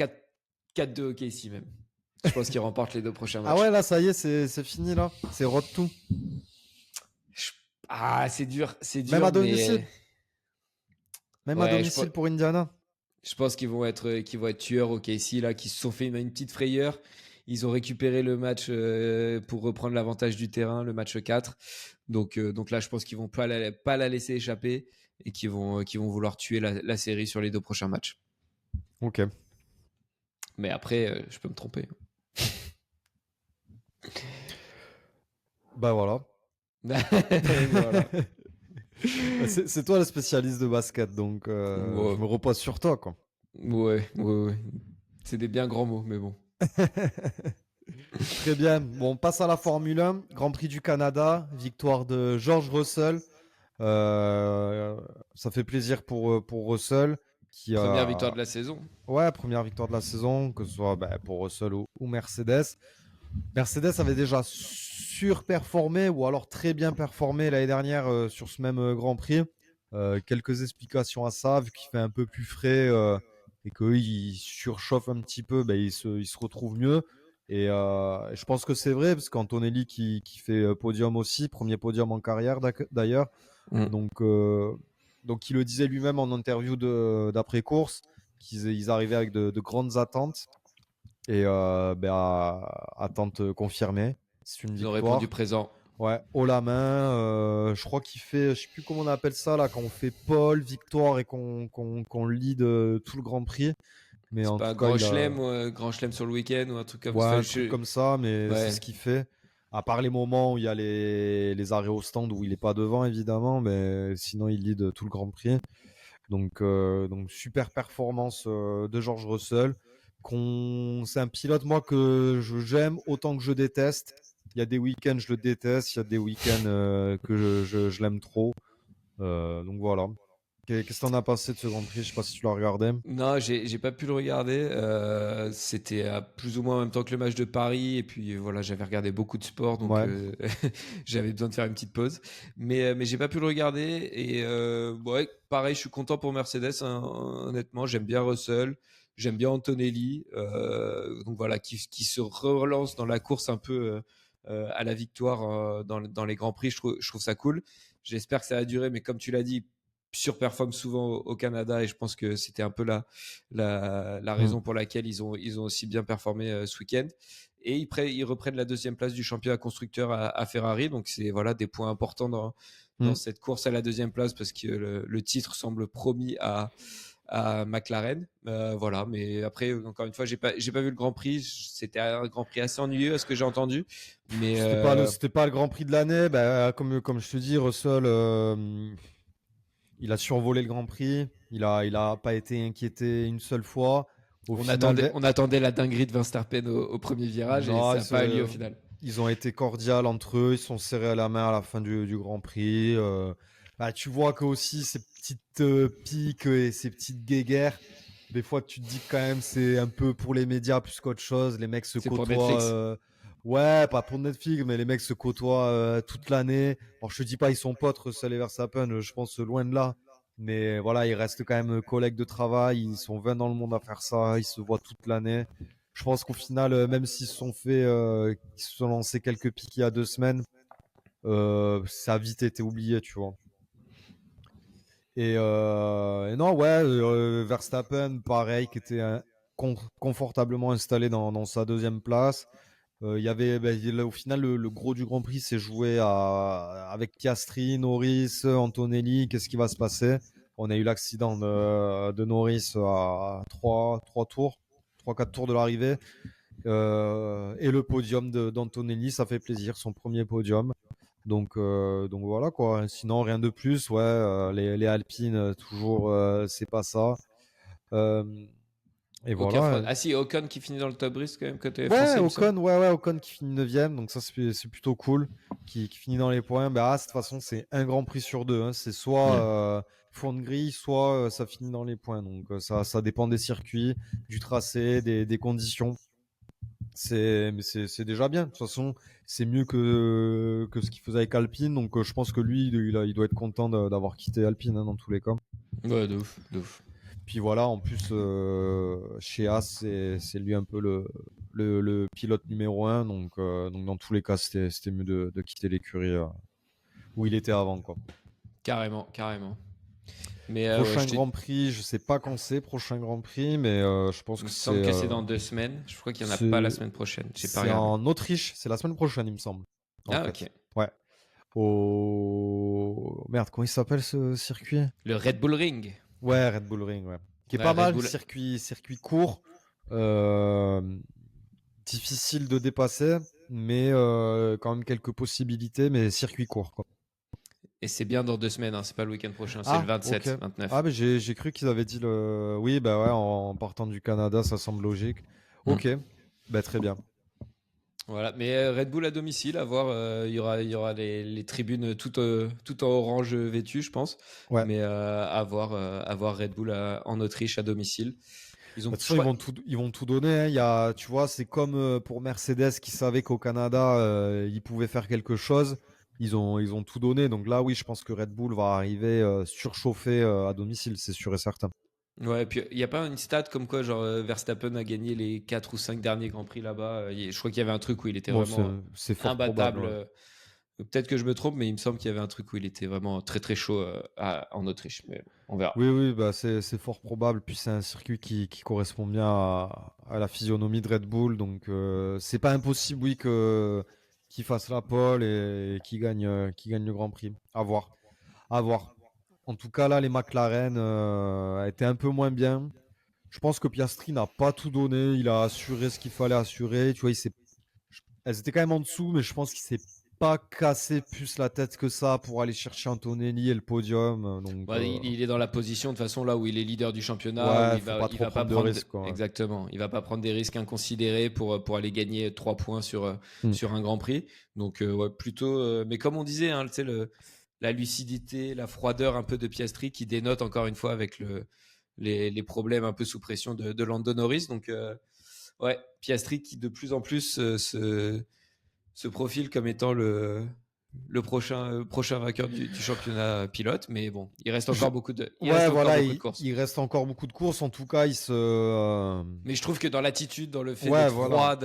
4-2 OKC même. Je pense qu'ils remportent les 2 prochains Ah matchs. ouais, là, ça y est, c'est fini, là. C'est road tout. Je- Ah, c'est Même dur, à domicile. mais Même à ouais, domicile pour Indiana. je pense qu'ils vont être tueurs OKC là, qui se sont fait une petite frayeur. Ils ont récupéré le match pour reprendre l'avantage du terrain, le match 4. Donc là, je pense qu'ils vont pas la laisser échapper et qu'ils vont vouloir tuer la série sur les 2 prochains matchs. Ok. Mais après, je peux me tromper. Bah voilà. Voilà. C'est toi le spécialiste de basket, donc Ouais. je me repose sur toi, quoi. Ouais. C'est des bien grands mots, mais bon. Très bien. Bon, on passe à la Formule 1. Grand Prix du Canada. Victoire de George Russell. Ça fait plaisir pour Russell. Première victoire de la saison. Ouais, première victoire de la saison, que ce soit pour Russell ou Mercedes. Mercedes avait déjà surperformé ou alors très bien performé l'année dernière sur ce même Grand Prix. Quelques explications à ça, vu qu'il fait un peu plus frais et qu'il surchauffe un petit peu, il se retrouve mieux. Et je pense que c'est vrai, parce qu'Antonelli qui fait podium aussi, premier podium en carrière d'ailleurs. Mm. Donc il le disait lui-même en interview d'après-course, qu'ils arrivaient avec de grandes attentes. Et attente confirmée. C'est une Ils ont victoire. répondu présent. Ouais, haut la main. Je crois qu'il fait, je sais plus comment on appelle ça là, quand on fait pole, victoire et qu'on lead tout le Grand Prix. Mais C'est en pas tout un cas, grand il a chelem ou un grand chelem sur le week-end ou un truc comme ouais, ça. un truc comme ça, mais c'est Ouais. ce qu'il fait. À part les moments où il y a les arrêts au stand où il est pas devant évidemment, mais sinon il lead tout le Grand Prix. Donc super performance de George Russell. C'est un pilote moi que j'aime autant que je déteste. Il y a des week-ends je le déteste, il y a des week-ends que je l'aime trop. Donc voilà. Qu'est-ce que t'en as passé de ce Grand Prix? Je sais pas si tu l'as regardé. Non, j'ai pas pu le regarder. C'était à plus ou moins en même temps que le match de Paris. Et puis voilà, j'avais regardé beaucoup de sport, donc Ouais. j'avais besoin de faire une petite pause. Mais j'ai pas pu le regarder. Et ouais, pareil, je suis content pour Mercedes. Hein, honnêtement, j'aime bien Russell. J'aime bien Antonelli. Donc voilà, qui se relance dans la course un peu à la victoire dans les grands prix. Je trouve ça cool. J'espère que ça va durer, mais comme tu l'as dit, surperforme souvent au Canada et je pense que c'était un peu la raison pour laquelle ils ont aussi bien performé ce week-end. Et ils reprennent la deuxième place du championnat constructeur à Ferrari, donc c'est voilà des points importants dans cette course à la deuxième place parce que le titre semble promis à McLaren. Voilà, mais après, encore une fois, j'ai pas vu le Grand Prix. C'était un Grand Prix assez ennuyeux à ce que j'ai entendu. Mais C'était pas le Grand Prix de l'année. Comme je te dis, Russell, il a survolé le Grand Prix. Il a pas été inquiété une seule fois. on attendait la dinguerie de Verstappen au premier virage et Non, ça n'a pas eu lieu au final. ils ont été cordiaux entre eux. Ils se sont serrés à la main à la fin du Grand Prix. Tu vois que aussi ces petites piques et ces petites guéguerres, des fois tu te dis quand même c'est un peu pour les médias plus qu'autre chose. Les mecs se C'est pour côtoient. Netflix. Ouais, pas pour Netflix, mais les mecs se côtoient toute l'année. Alors je te dis pas ils sont potes, Russell et Verstappen, je pense loin de là. Mais voilà, ils restent quand même collègues de travail. Ils sont 20 dans le monde à faire ça. Ils se voient toute l'année. Je pense qu'au final, même s'ils ils se sont lancés quelques piques il y a 2 semaines, ça a vite été oublié, tu vois. Et non, ouais, Verstappen, pareil, qui était confortablement installé dans sa deuxième place. Il y avait, au final, le gros du Grand Prix s'est joué avec Piastri, Norris, Antonelli. Qu'est-ce qui va se passer? On a eu l'accident de Norris à 3 tours, 3-4 tours de l'arrivée. Et le podium d'Antonelli, ça fait plaisir, son premier podium. Donc voilà quoi. Sinon, rien de plus. Ouais, les Alpines, toujours, c'est pas ça. Euh, et voilà. Ah si, Ocon qui finit dans le top 10 quand même, côté Ouais, français, il me semble. Ocon qui finit 9ème, donc ça c'est plutôt cool. Qui finit dans les points. De toute façon, c'est un Grand Prix sur deux, hein. C'est soit fond de grille, soit ça finit dans les points. Donc ça dépend des circuits, du tracé, des conditions. Mais c'est déjà bien. De toute façon, c'est mieux que ce qu'il faisait avec Alpine. Donc je pense que lui, il doit être content d'avoir quitté Alpine, hein, dans tous les cas. Ouais, de ouf, de ouf. Puis voilà, en plus, chez As, c'est lui un peu le pilote numéro 1. Donc dans tous les cas, c'était mieux de quitter l'écurie où il était avant, quoi. Carrément, carrément. Mais Prochain Grand Prix, je sais pas quand c'est, prochain Grand Prix, mais je pense il me que semble que c'est c'est dans 2 semaines. Je crois qu'il n'y en a c'est- pas la semaine prochaine. J'ai pas c'est regardé. en Autriche, c'est la semaine prochaine, il me semble. En Ah, fait. ok. Ouais. Merde, comment il s'appelle ce circuit? Le Red Bull Ring. Ouais, Red Bull Ring, ouais. Qui est Ouais, pas Red mal, Bull. circuit court, euh, difficile de dépasser, mais quand même quelques possibilités, mais circuit court, quoi. Et c'est bien dans 2 semaines, hein. C'est pas le week-end prochain, c'est le Ah, ok. 27, 29. Ah, mais j'ai cru qu'ils avaient dit le. Oui, bah ouais, en partant du Canada, ça semble logique. Ok, bah très bien. Voilà, mais Red Bull à domicile, à voir, il y aura les tribunes tout en orange vêtues, je pense. Ouais. Mais à voir Red Bull en Autriche à domicile. Ils ont, De toute façon, ils vont tout donner, hein. Tu vois, c'est comme pour Mercedes qui savait qu'au Canada, ils pouvaient faire quelque chose. Ils ont tout donné. Donc là, oui, je pense que Red Bull va arriver surchauffé à domicile, c'est sûr et certain. Ouais, et puis il n'y a pas une stat comme quoi, genre, Verstappen a gagné les 4 ou 5 derniers Grands Prix là-bas. Je crois qu'il y avait un truc où il était Bon, vraiment c'est fort probable. imbattable. Ouais. Peut-être que je me trompe, mais il me semble qu'il y avait un truc où il était vraiment très très chaud en Autriche. Mais on verra. Oui, bah c'est fort probable. Puis c'est un circuit qui correspond bien à la physionomie de Red Bull. Donc c'est pas impossible, oui, qu'il fasse la pole et qu'il gagne le Grand Prix. À voir. À voir. En tout cas, là, les McLaren étaient un peu moins bien. Je pense que Piastri n'a pas tout donné. Il a assuré ce qu'il fallait assurer. Tu vois, elles étaient quand même en dessous, mais je pense qu'il s'est pas cassé plus la tête que ça pour aller chercher Antonelli et le podium. Donc, Ouais, il est dans la position de toute façon là où il est leader du championnat, où ouais, faut pas il trop va pas prendre de prendre risques, quoi. exactement, il va pas prendre des risques inconsidérés pour aller gagner 3 points Mm. sur un Grand Prix. Donc ouais, plutôt. Mais comme on disait, hein, tu sais, la lucidité, la froideur un peu de Piastri qui dénote encore une fois avec les problèmes un peu sous pression de Lando Norris. Donc ouais, Piastri qui de plus en plus se profile comme étant le prochain vainqueur du championnat pilote. Mais bon, il reste Je- encore beaucoup de, il Ouais, reste encore voilà, beaucoup de courses. il reste encore beaucoup de courses. En tout cas, Mais je trouve que dans l'attitude, dans le fait ouais, d'être voilà, froid,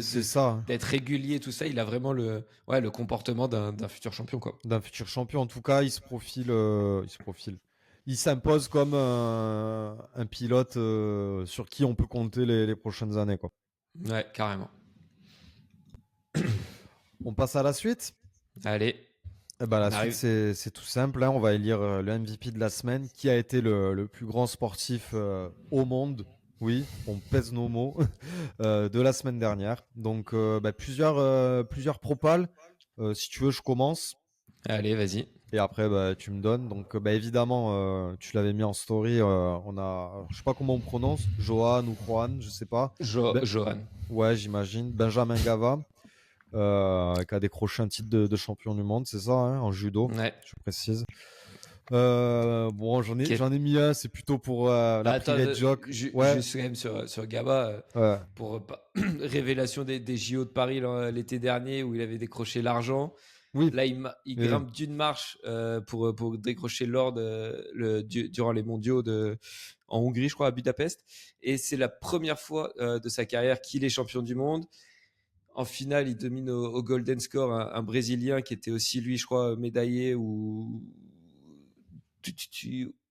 c'est ça. d'être régulier, tout ça, il a vraiment le comportement d'un futur champion, quoi. D'un futur champion, en tout cas, il s'impose comme un pilote sur qui on peut compter les prochaines années, quoi. Ouais, carrément. On passe à la suite. Allez, Eh ben, la on suite, arrive. c'est tout simple, hein. On va élire le MVP de la semaine, qui a été le plus grand sportif au monde. Oui, on pèse nos mots, de la semaine dernière. Donc, plusieurs propals. Si tu veux, je commence. Allez, vas-y. Et après, tu me donnes. Donc, évidemment, tu l'avais mis en story. On a, je sais pas comment on prononce, Johan ou Juan, je sais pas. Johan. Ouais, j'imagine. Benjamin Gava, qui a décroché un titre de champion du monde, c'est ça, hein, en judo, Ouais. je précise. Bon, Qui est- j'en ai mis un, c'est plutôt pour la Attends, private joke. Ouais, juste quand même sur Gaba, ouais. pour révélation des JO de Paris l'été dernier où il avait décroché l'argent. Oui, Là, il oui. grimpe d'une marche pour décrocher l'or durant les mondiaux en Hongrie, je crois, à Budapest. Et c'est la première fois de sa carrière qu'il est champion du monde. En finale, il domine au Golden Score un Brésilien qui était aussi, lui, je crois, médaillé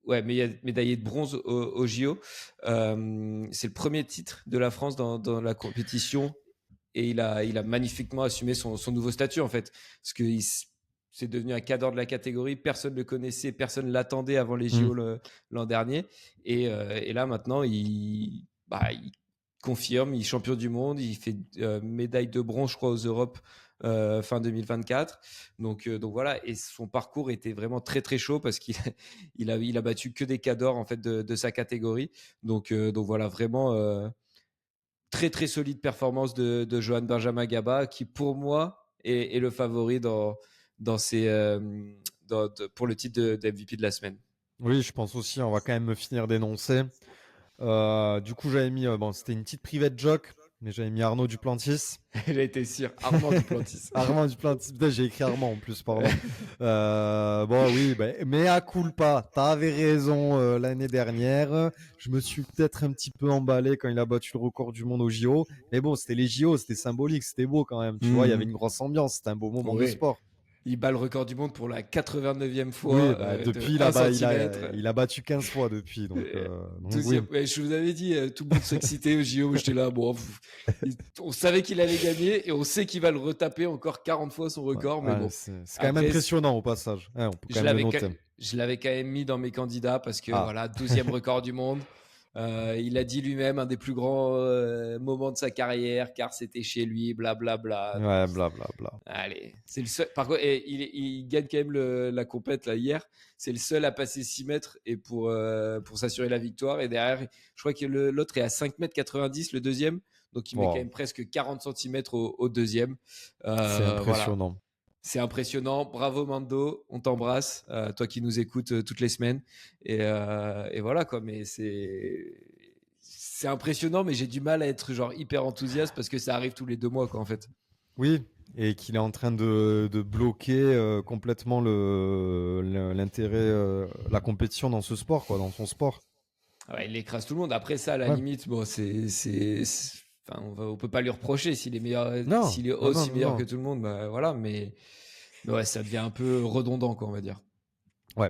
médaillé de bronze au JO. C'est le premier titre de la France dans la compétition et il a magnifiquement assumé son nouveau statut en fait. Parce que c'est devenu un cadre de la catégorie, personne ne le connaissait, personne ne l'attendait avant les JO l'an dernier. Et là maintenant, il confirme, il est champion du monde, il fait médaille de bronze, je crois, aux Europes fin 2024. Donc voilà, et son parcours était vraiment très très chaud parce qu'il a battu que des cadors en fait de sa catégorie. Donc voilà, vraiment très très solide performance de Johan Benjamin Gaba qui pour moi est le favori pour le titre de MVP de la semaine. Oui, je pense aussi, on va quand même finir d'énoncer. Du coup, j'avais mis, c'était une petite private joke, mais j'avais mis Arnaud Duplantis. J'ai été sûr, Armand Duplantis. Armand Duplantis, putain, j'ai écrit Armand en plus, pardon. Oui, mais à culpa, t'avais raison l'année dernière. Je me suis peut-être un petit peu emballé quand il a battu le record du monde au JO. Mais bon, c'était les JO, c'était symbolique, c'était beau quand même. Tu vois, il y avait une grosse ambiance, c'était un beau moment de sport. Il bat le record du monde pour la 89e fois. Oui, depuis, il a battu 15 fois depuis. Donc, oui. Je vous avais dit, tout le monde s'excitait au JO. J'étais là, on savait qu'il allait gagner et on sait qu'il va le retaper encore 40 fois son record. Mais bon, c'est quand même impressionnant au passage. On peut quand même le noter. Je l'avais quand même mis dans mes candidats parce que 12e record du monde. Il a dit lui-même un des plus grands moments de sa carrière car c'était chez lui, blablabla. Ouais, blablabla. Allez, c'est le seul. Par contre, il gagne quand même la compète là, hier. C'est le seul à passer 6 mètres et pour s'assurer la victoire. Et derrière, je crois que l'autre est à 5,90 m, le deuxième. Donc il met quand même presque 40 cm au deuxième. C'est impressionnant. Voilà. C'est impressionnant. Bravo Mando, on t'embrasse, toi qui nous écoutes toutes les semaines. Et voilà quoi. Mais c'est impressionnant, mais j'ai du mal à être genre hyper enthousiaste parce que ça arrive tous les 2 mois quoi en fait. Oui, et qu'il est en train de bloquer complètement l'intérêt, la compétition dans ce sport quoi, dans son sport. Ouais, il écrase tout le monde. Après ça, à la limite, bon, enfin, on peut pas lui reprocher s'il est meilleur, s'il est aussi meilleur que tout le monde, bah, voilà. Mais ouais, ça devient un peu redondant, quoi, on va dire. Ouais.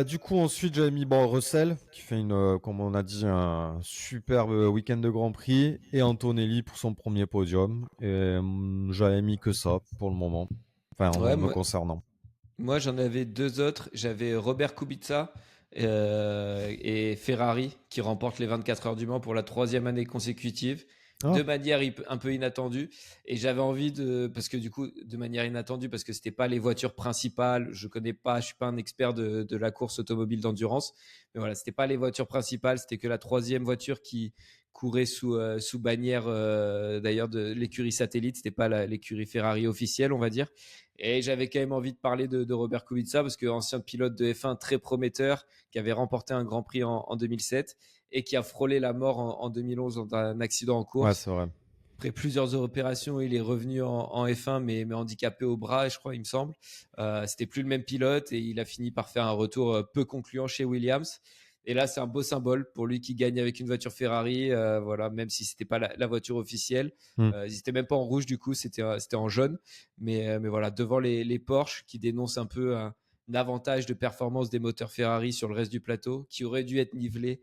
Du coup, ensuite, j'avais mis Russell, qui fait comme on a dit, un superbe week-end de Grand Prix, et Antonelli pour son premier podium. Et j'avais mis que ça pour le moment, enfin, me concernant. Moi, j'en avais 2 autres. J'avais Robert Kubica et Ferrari qui remportent les 24 heures du Mans pour la 3e année consécutive. De manière un peu inattendue, et j'avais envie parce que du coup de manière inattendue parce que c'était pas les voitures principales, je suis pas un expert de la course automobile d'endurance, mais voilà, c'était pas les voitures principales, c'était que la 3e voiture qui courait sous bannière d'ailleurs de l'écurie satellite, c'était pas l'écurie Ferrari officielle on va dire, et j'avais quand même envie de parler de Robert Kubica parce que ancien pilote de F1 très prometteur qui avait remporté un Grand Prix en 2007 et qui a frôlé la mort en 2011 dans un accident en course. Ouais, c'est vrai. Après plusieurs opérations, il est revenu en F1, mais handicapé au bras, je crois, il me semble. C'était plus le même pilote et il a fini par faire un retour peu concluant chez Williams. Et là, c'est un beau symbole pour lui qui gagne avec une voiture Ferrari, voilà, même si c'était pas la voiture officielle. Ils n'étaient même pas en rouge du coup, c'était en jaune. Mais voilà, devant les Porsche qui dénoncent un peu un avantage de performance des moteurs Ferrari sur le reste du plateau, qui aurait dû être nivelé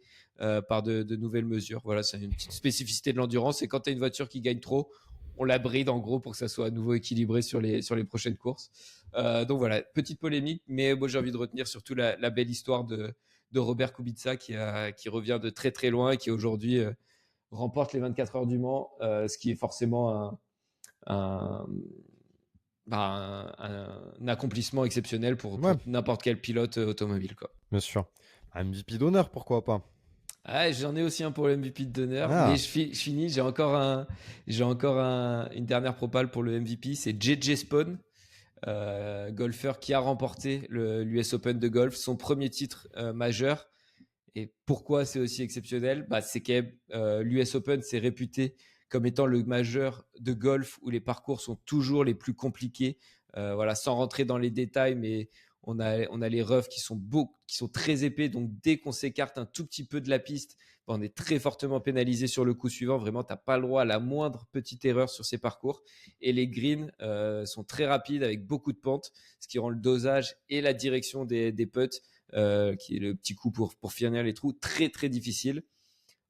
par de nouvelles mesures. Voilà, c'est une petite spécificité de l'endurance. Et quand tu as une voiture qui gagne trop, on la bride en gros pour que ça soit à nouveau équilibré sur les prochaines courses. Donc voilà, petite polémique, mais moi j'ai envie de retenir surtout la belle histoire de Robert Kubica qui revient de très très loin et qui aujourd'hui remporte les 24 heures du Mans, ce qui est forcément un accomplissement exceptionnel pour n'importe quel pilote automobile quoi. Bien sûr. Un MVP d'honneur, pourquoi pas. J'en ai aussi un pour le MVP d'honneur, mais je finis. J'ai encore une dernière propale pour le MVP, c'est JJ Spawn, golfeur qui a remporté l'US Open de golf, son premier titre majeur. Et pourquoi c'est aussi exceptionnel ? C'est que l'US Open s'est réputé comme étant le majeur de golf où les parcours sont toujours les plus compliqués. Voilà, sans rentrer dans les détails, mais on a les roughs qui sont très épais, donc dès qu'on s'écarte un tout petit peu de la piste, on est très fortement pénalisé sur le coup suivant. Vraiment, tu n'as pas le droit à la moindre petite erreur sur ces parcours. Et les greens sont très rapides avec beaucoup de pentes, ce qui rend le dosage et la direction des putts qui est le petit coup pour finir les trous. Très, très difficile.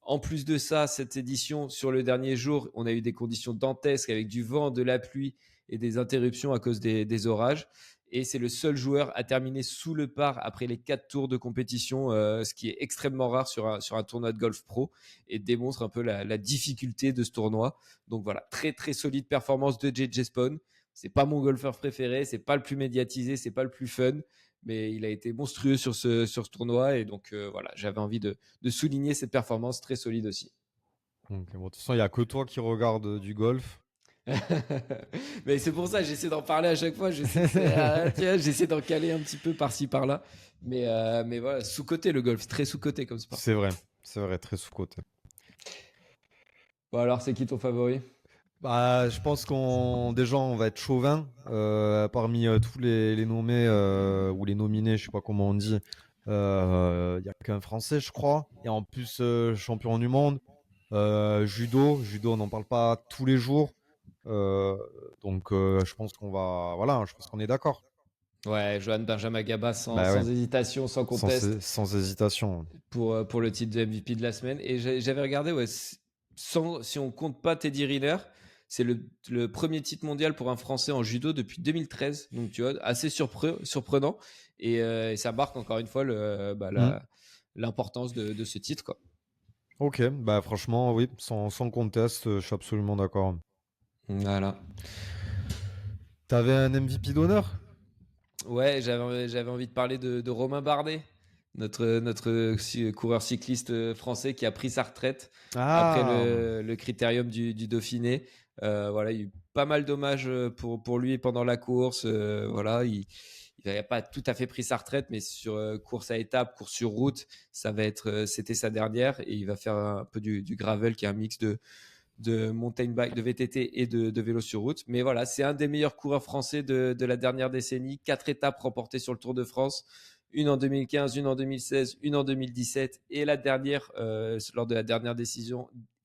En plus de ça, cette édition, sur le dernier jour, on a eu des conditions dantesques avec du vent, de la pluie et des interruptions à cause des orages. Et c'est le seul joueur à terminer sous le par après les 4 tours de compétition, ce qui est extrêmement rare sur un tournoi de golf pro et démontre un peu la difficulté de ce tournoi. Donc voilà, très très solide performance de JJ Spaun. C'est pas mon golfeur préféré, c'est pas le plus médiatisé, c'est pas le plus fun, mais il a été monstrueux sur ce tournoi et donc voilà, j'avais envie de souligner cette performance très solide aussi. Donc, bon, de toute façon, il n'y a que toi qui regarde du golf. Mais c'est pour ça que j'essaie d'en parler à chaque fois. J'essaie d'en caler un petit peu par-ci par-là. Mais voilà, sous-côté le golf, très sous-côté comme sport. C'est vrai, très sous-côté. Bon, alors, c'est qui ton favori? Bah, je pense qu'on va être chauvin parmi tous les nommés ou les nominés, je sais pas comment on dit. Il y a qu'un Français, je crois, et en plus champion du monde. Judo, on n'en parle pas tous les jours. Donc je pense je pense qu'on est d'accord. Ouais, Johan Benjamin Gaba sans Bah ouais. hésitation, sans conteste Sans hésitation. pour le titre de MVP de la semaine. Et j'avais regardé, ouais, si on compte pas Teddy Riner, c'est le premier titre mondial pour un Français en judo depuis 2013. Donc tu vois, assez surprenant. Et ça marque encore une fois l'importance de ce titre, quoi. Ok, bah franchement, oui, sans conteste, je suis absolument d'accord. Voilà. T'avais un MVP d'honneur? Ouais, j'avais envie de parler de Romain Bardet, notre coureur cycliste français qui a pris sa retraite après le critérium du Dauphiné. Voilà, il y a eu pas mal d'hommages pour lui pendant la course. Voilà, il n'avait pas tout à fait pris sa retraite, mais sur course à étapes, course sur route, c'était sa dernière et il va faire un peu du gravel qui est un mix de mountain bike, de VTT et de vélo sur route. Mais voilà, c'est un des meilleurs coureurs français de la dernière décennie. 4 étapes remportées sur le Tour de France. Une en 2015, une en 2016, une en 2017 et la dernière lors de la dernière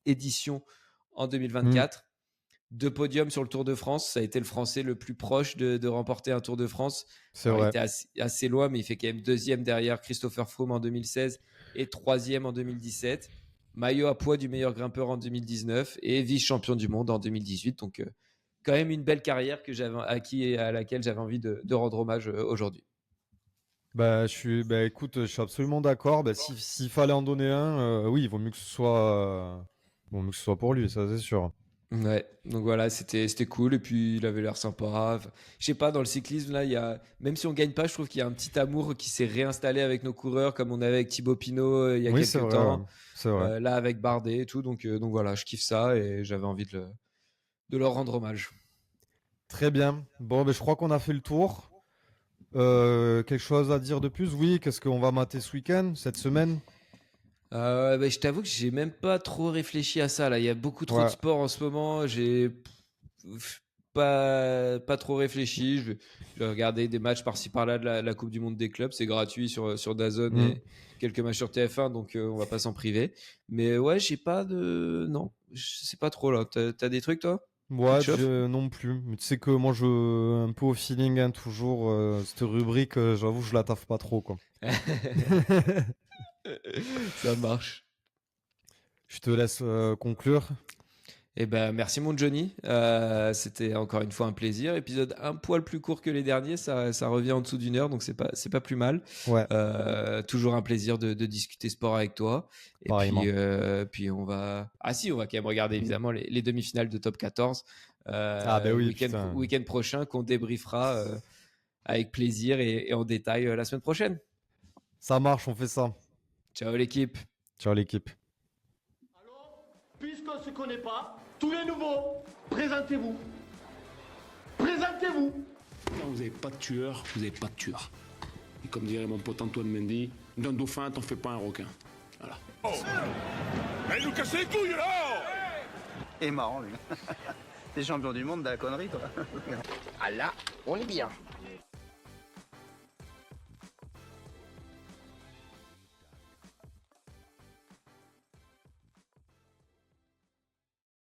édition en 2024. 2 podiums sur le Tour de France. Ça a été le Français le plus proche de remporter un Tour de France. C'est vrai. Il était assez loin, mais il fait quand même 2e derrière Christopher Froome en 2016 et 3e en 2017. Maillot à poids du meilleur grimpeur en 2019 et vice-champion du monde en 2018. Donc, quand même une belle carrière à laquelle j'avais envie de rendre hommage aujourd'hui. Écoute, je suis absolument d'accord. S'il fallait en donner un, oui, il vaut mieux que ce soit pour lui, ça c'est sûr. Ouais, donc voilà, c'était cool et puis il avait l'air sympa. Enfin, je sais pas, dans le cyclisme là, même si on gagne pas, je trouve qu'il y a un petit amour qui s'est réinstallé avec nos coureurs comme on avait avec Thibaut Pinot il y a quelques temps. C'est vrai. Là avec Bardet et tout, donc voilà, je kiffe ça et j'avais envie de leur rendre hommage. Très bien. Bon, je crois qu'on a fait le tour. Quelque chose à dire de plus? Oui, qu'est-ce qu'on va mater ce week-end, cette semaine? Je t'avoue que j'ai même pas trop réfléchi à ça là. Il y a beaucoup trop de sport en ce moment. J'ai pas trop réfléchi. Je vais regarder des matchs par-ci par-là de la Coupe du Monde des clubs. C'est gratuit sur DAZN et quelques matchs sur TF1, donc on va pas s'en priver. Mais ouais, j'ai pas de. Non, je sais pas trop là. T'as des trucs toi? Ouais, non plus. Mais tu sais que moi, un peu au feeling, hein, toujours. Cette rubrique, j'avoue, je la taffe pas trop, quoi. Ça marche. Je te laisse conclure. Eh ben, merci mon Johnny. C'était encore une fois un plaisir. Épisode un poil plus court que les derniers. Ça revient en dessous d'une heure, donc c'est pas plus mal. Ouais. Toujours un plaisir de discuter sport avec toi. Et puis on va quand même regarder évidemment les demi-finales de Top 14. Week-end prochain qu'on débriefera avec plaisir et en détail la semaine prochaine. Ça marche, on fait ça. Ciao l'équipe. Ciao l'équipe. Alors, puisqu'on ne se connaît pas, tous les nouveaux, présentez-vous. Présentez-vous. Quand vous n'avez pas de tueur, vous n'avez pas de tueur. Et comme dirait mon pote Antoine Mendy, d'un dauphin, t'en fais pas un requin. Voilà. Oh. Allez nous casser les couilles là! Il est marrant, lui. T'es champion du monde de la connerie, toi. Ah là, on est bien.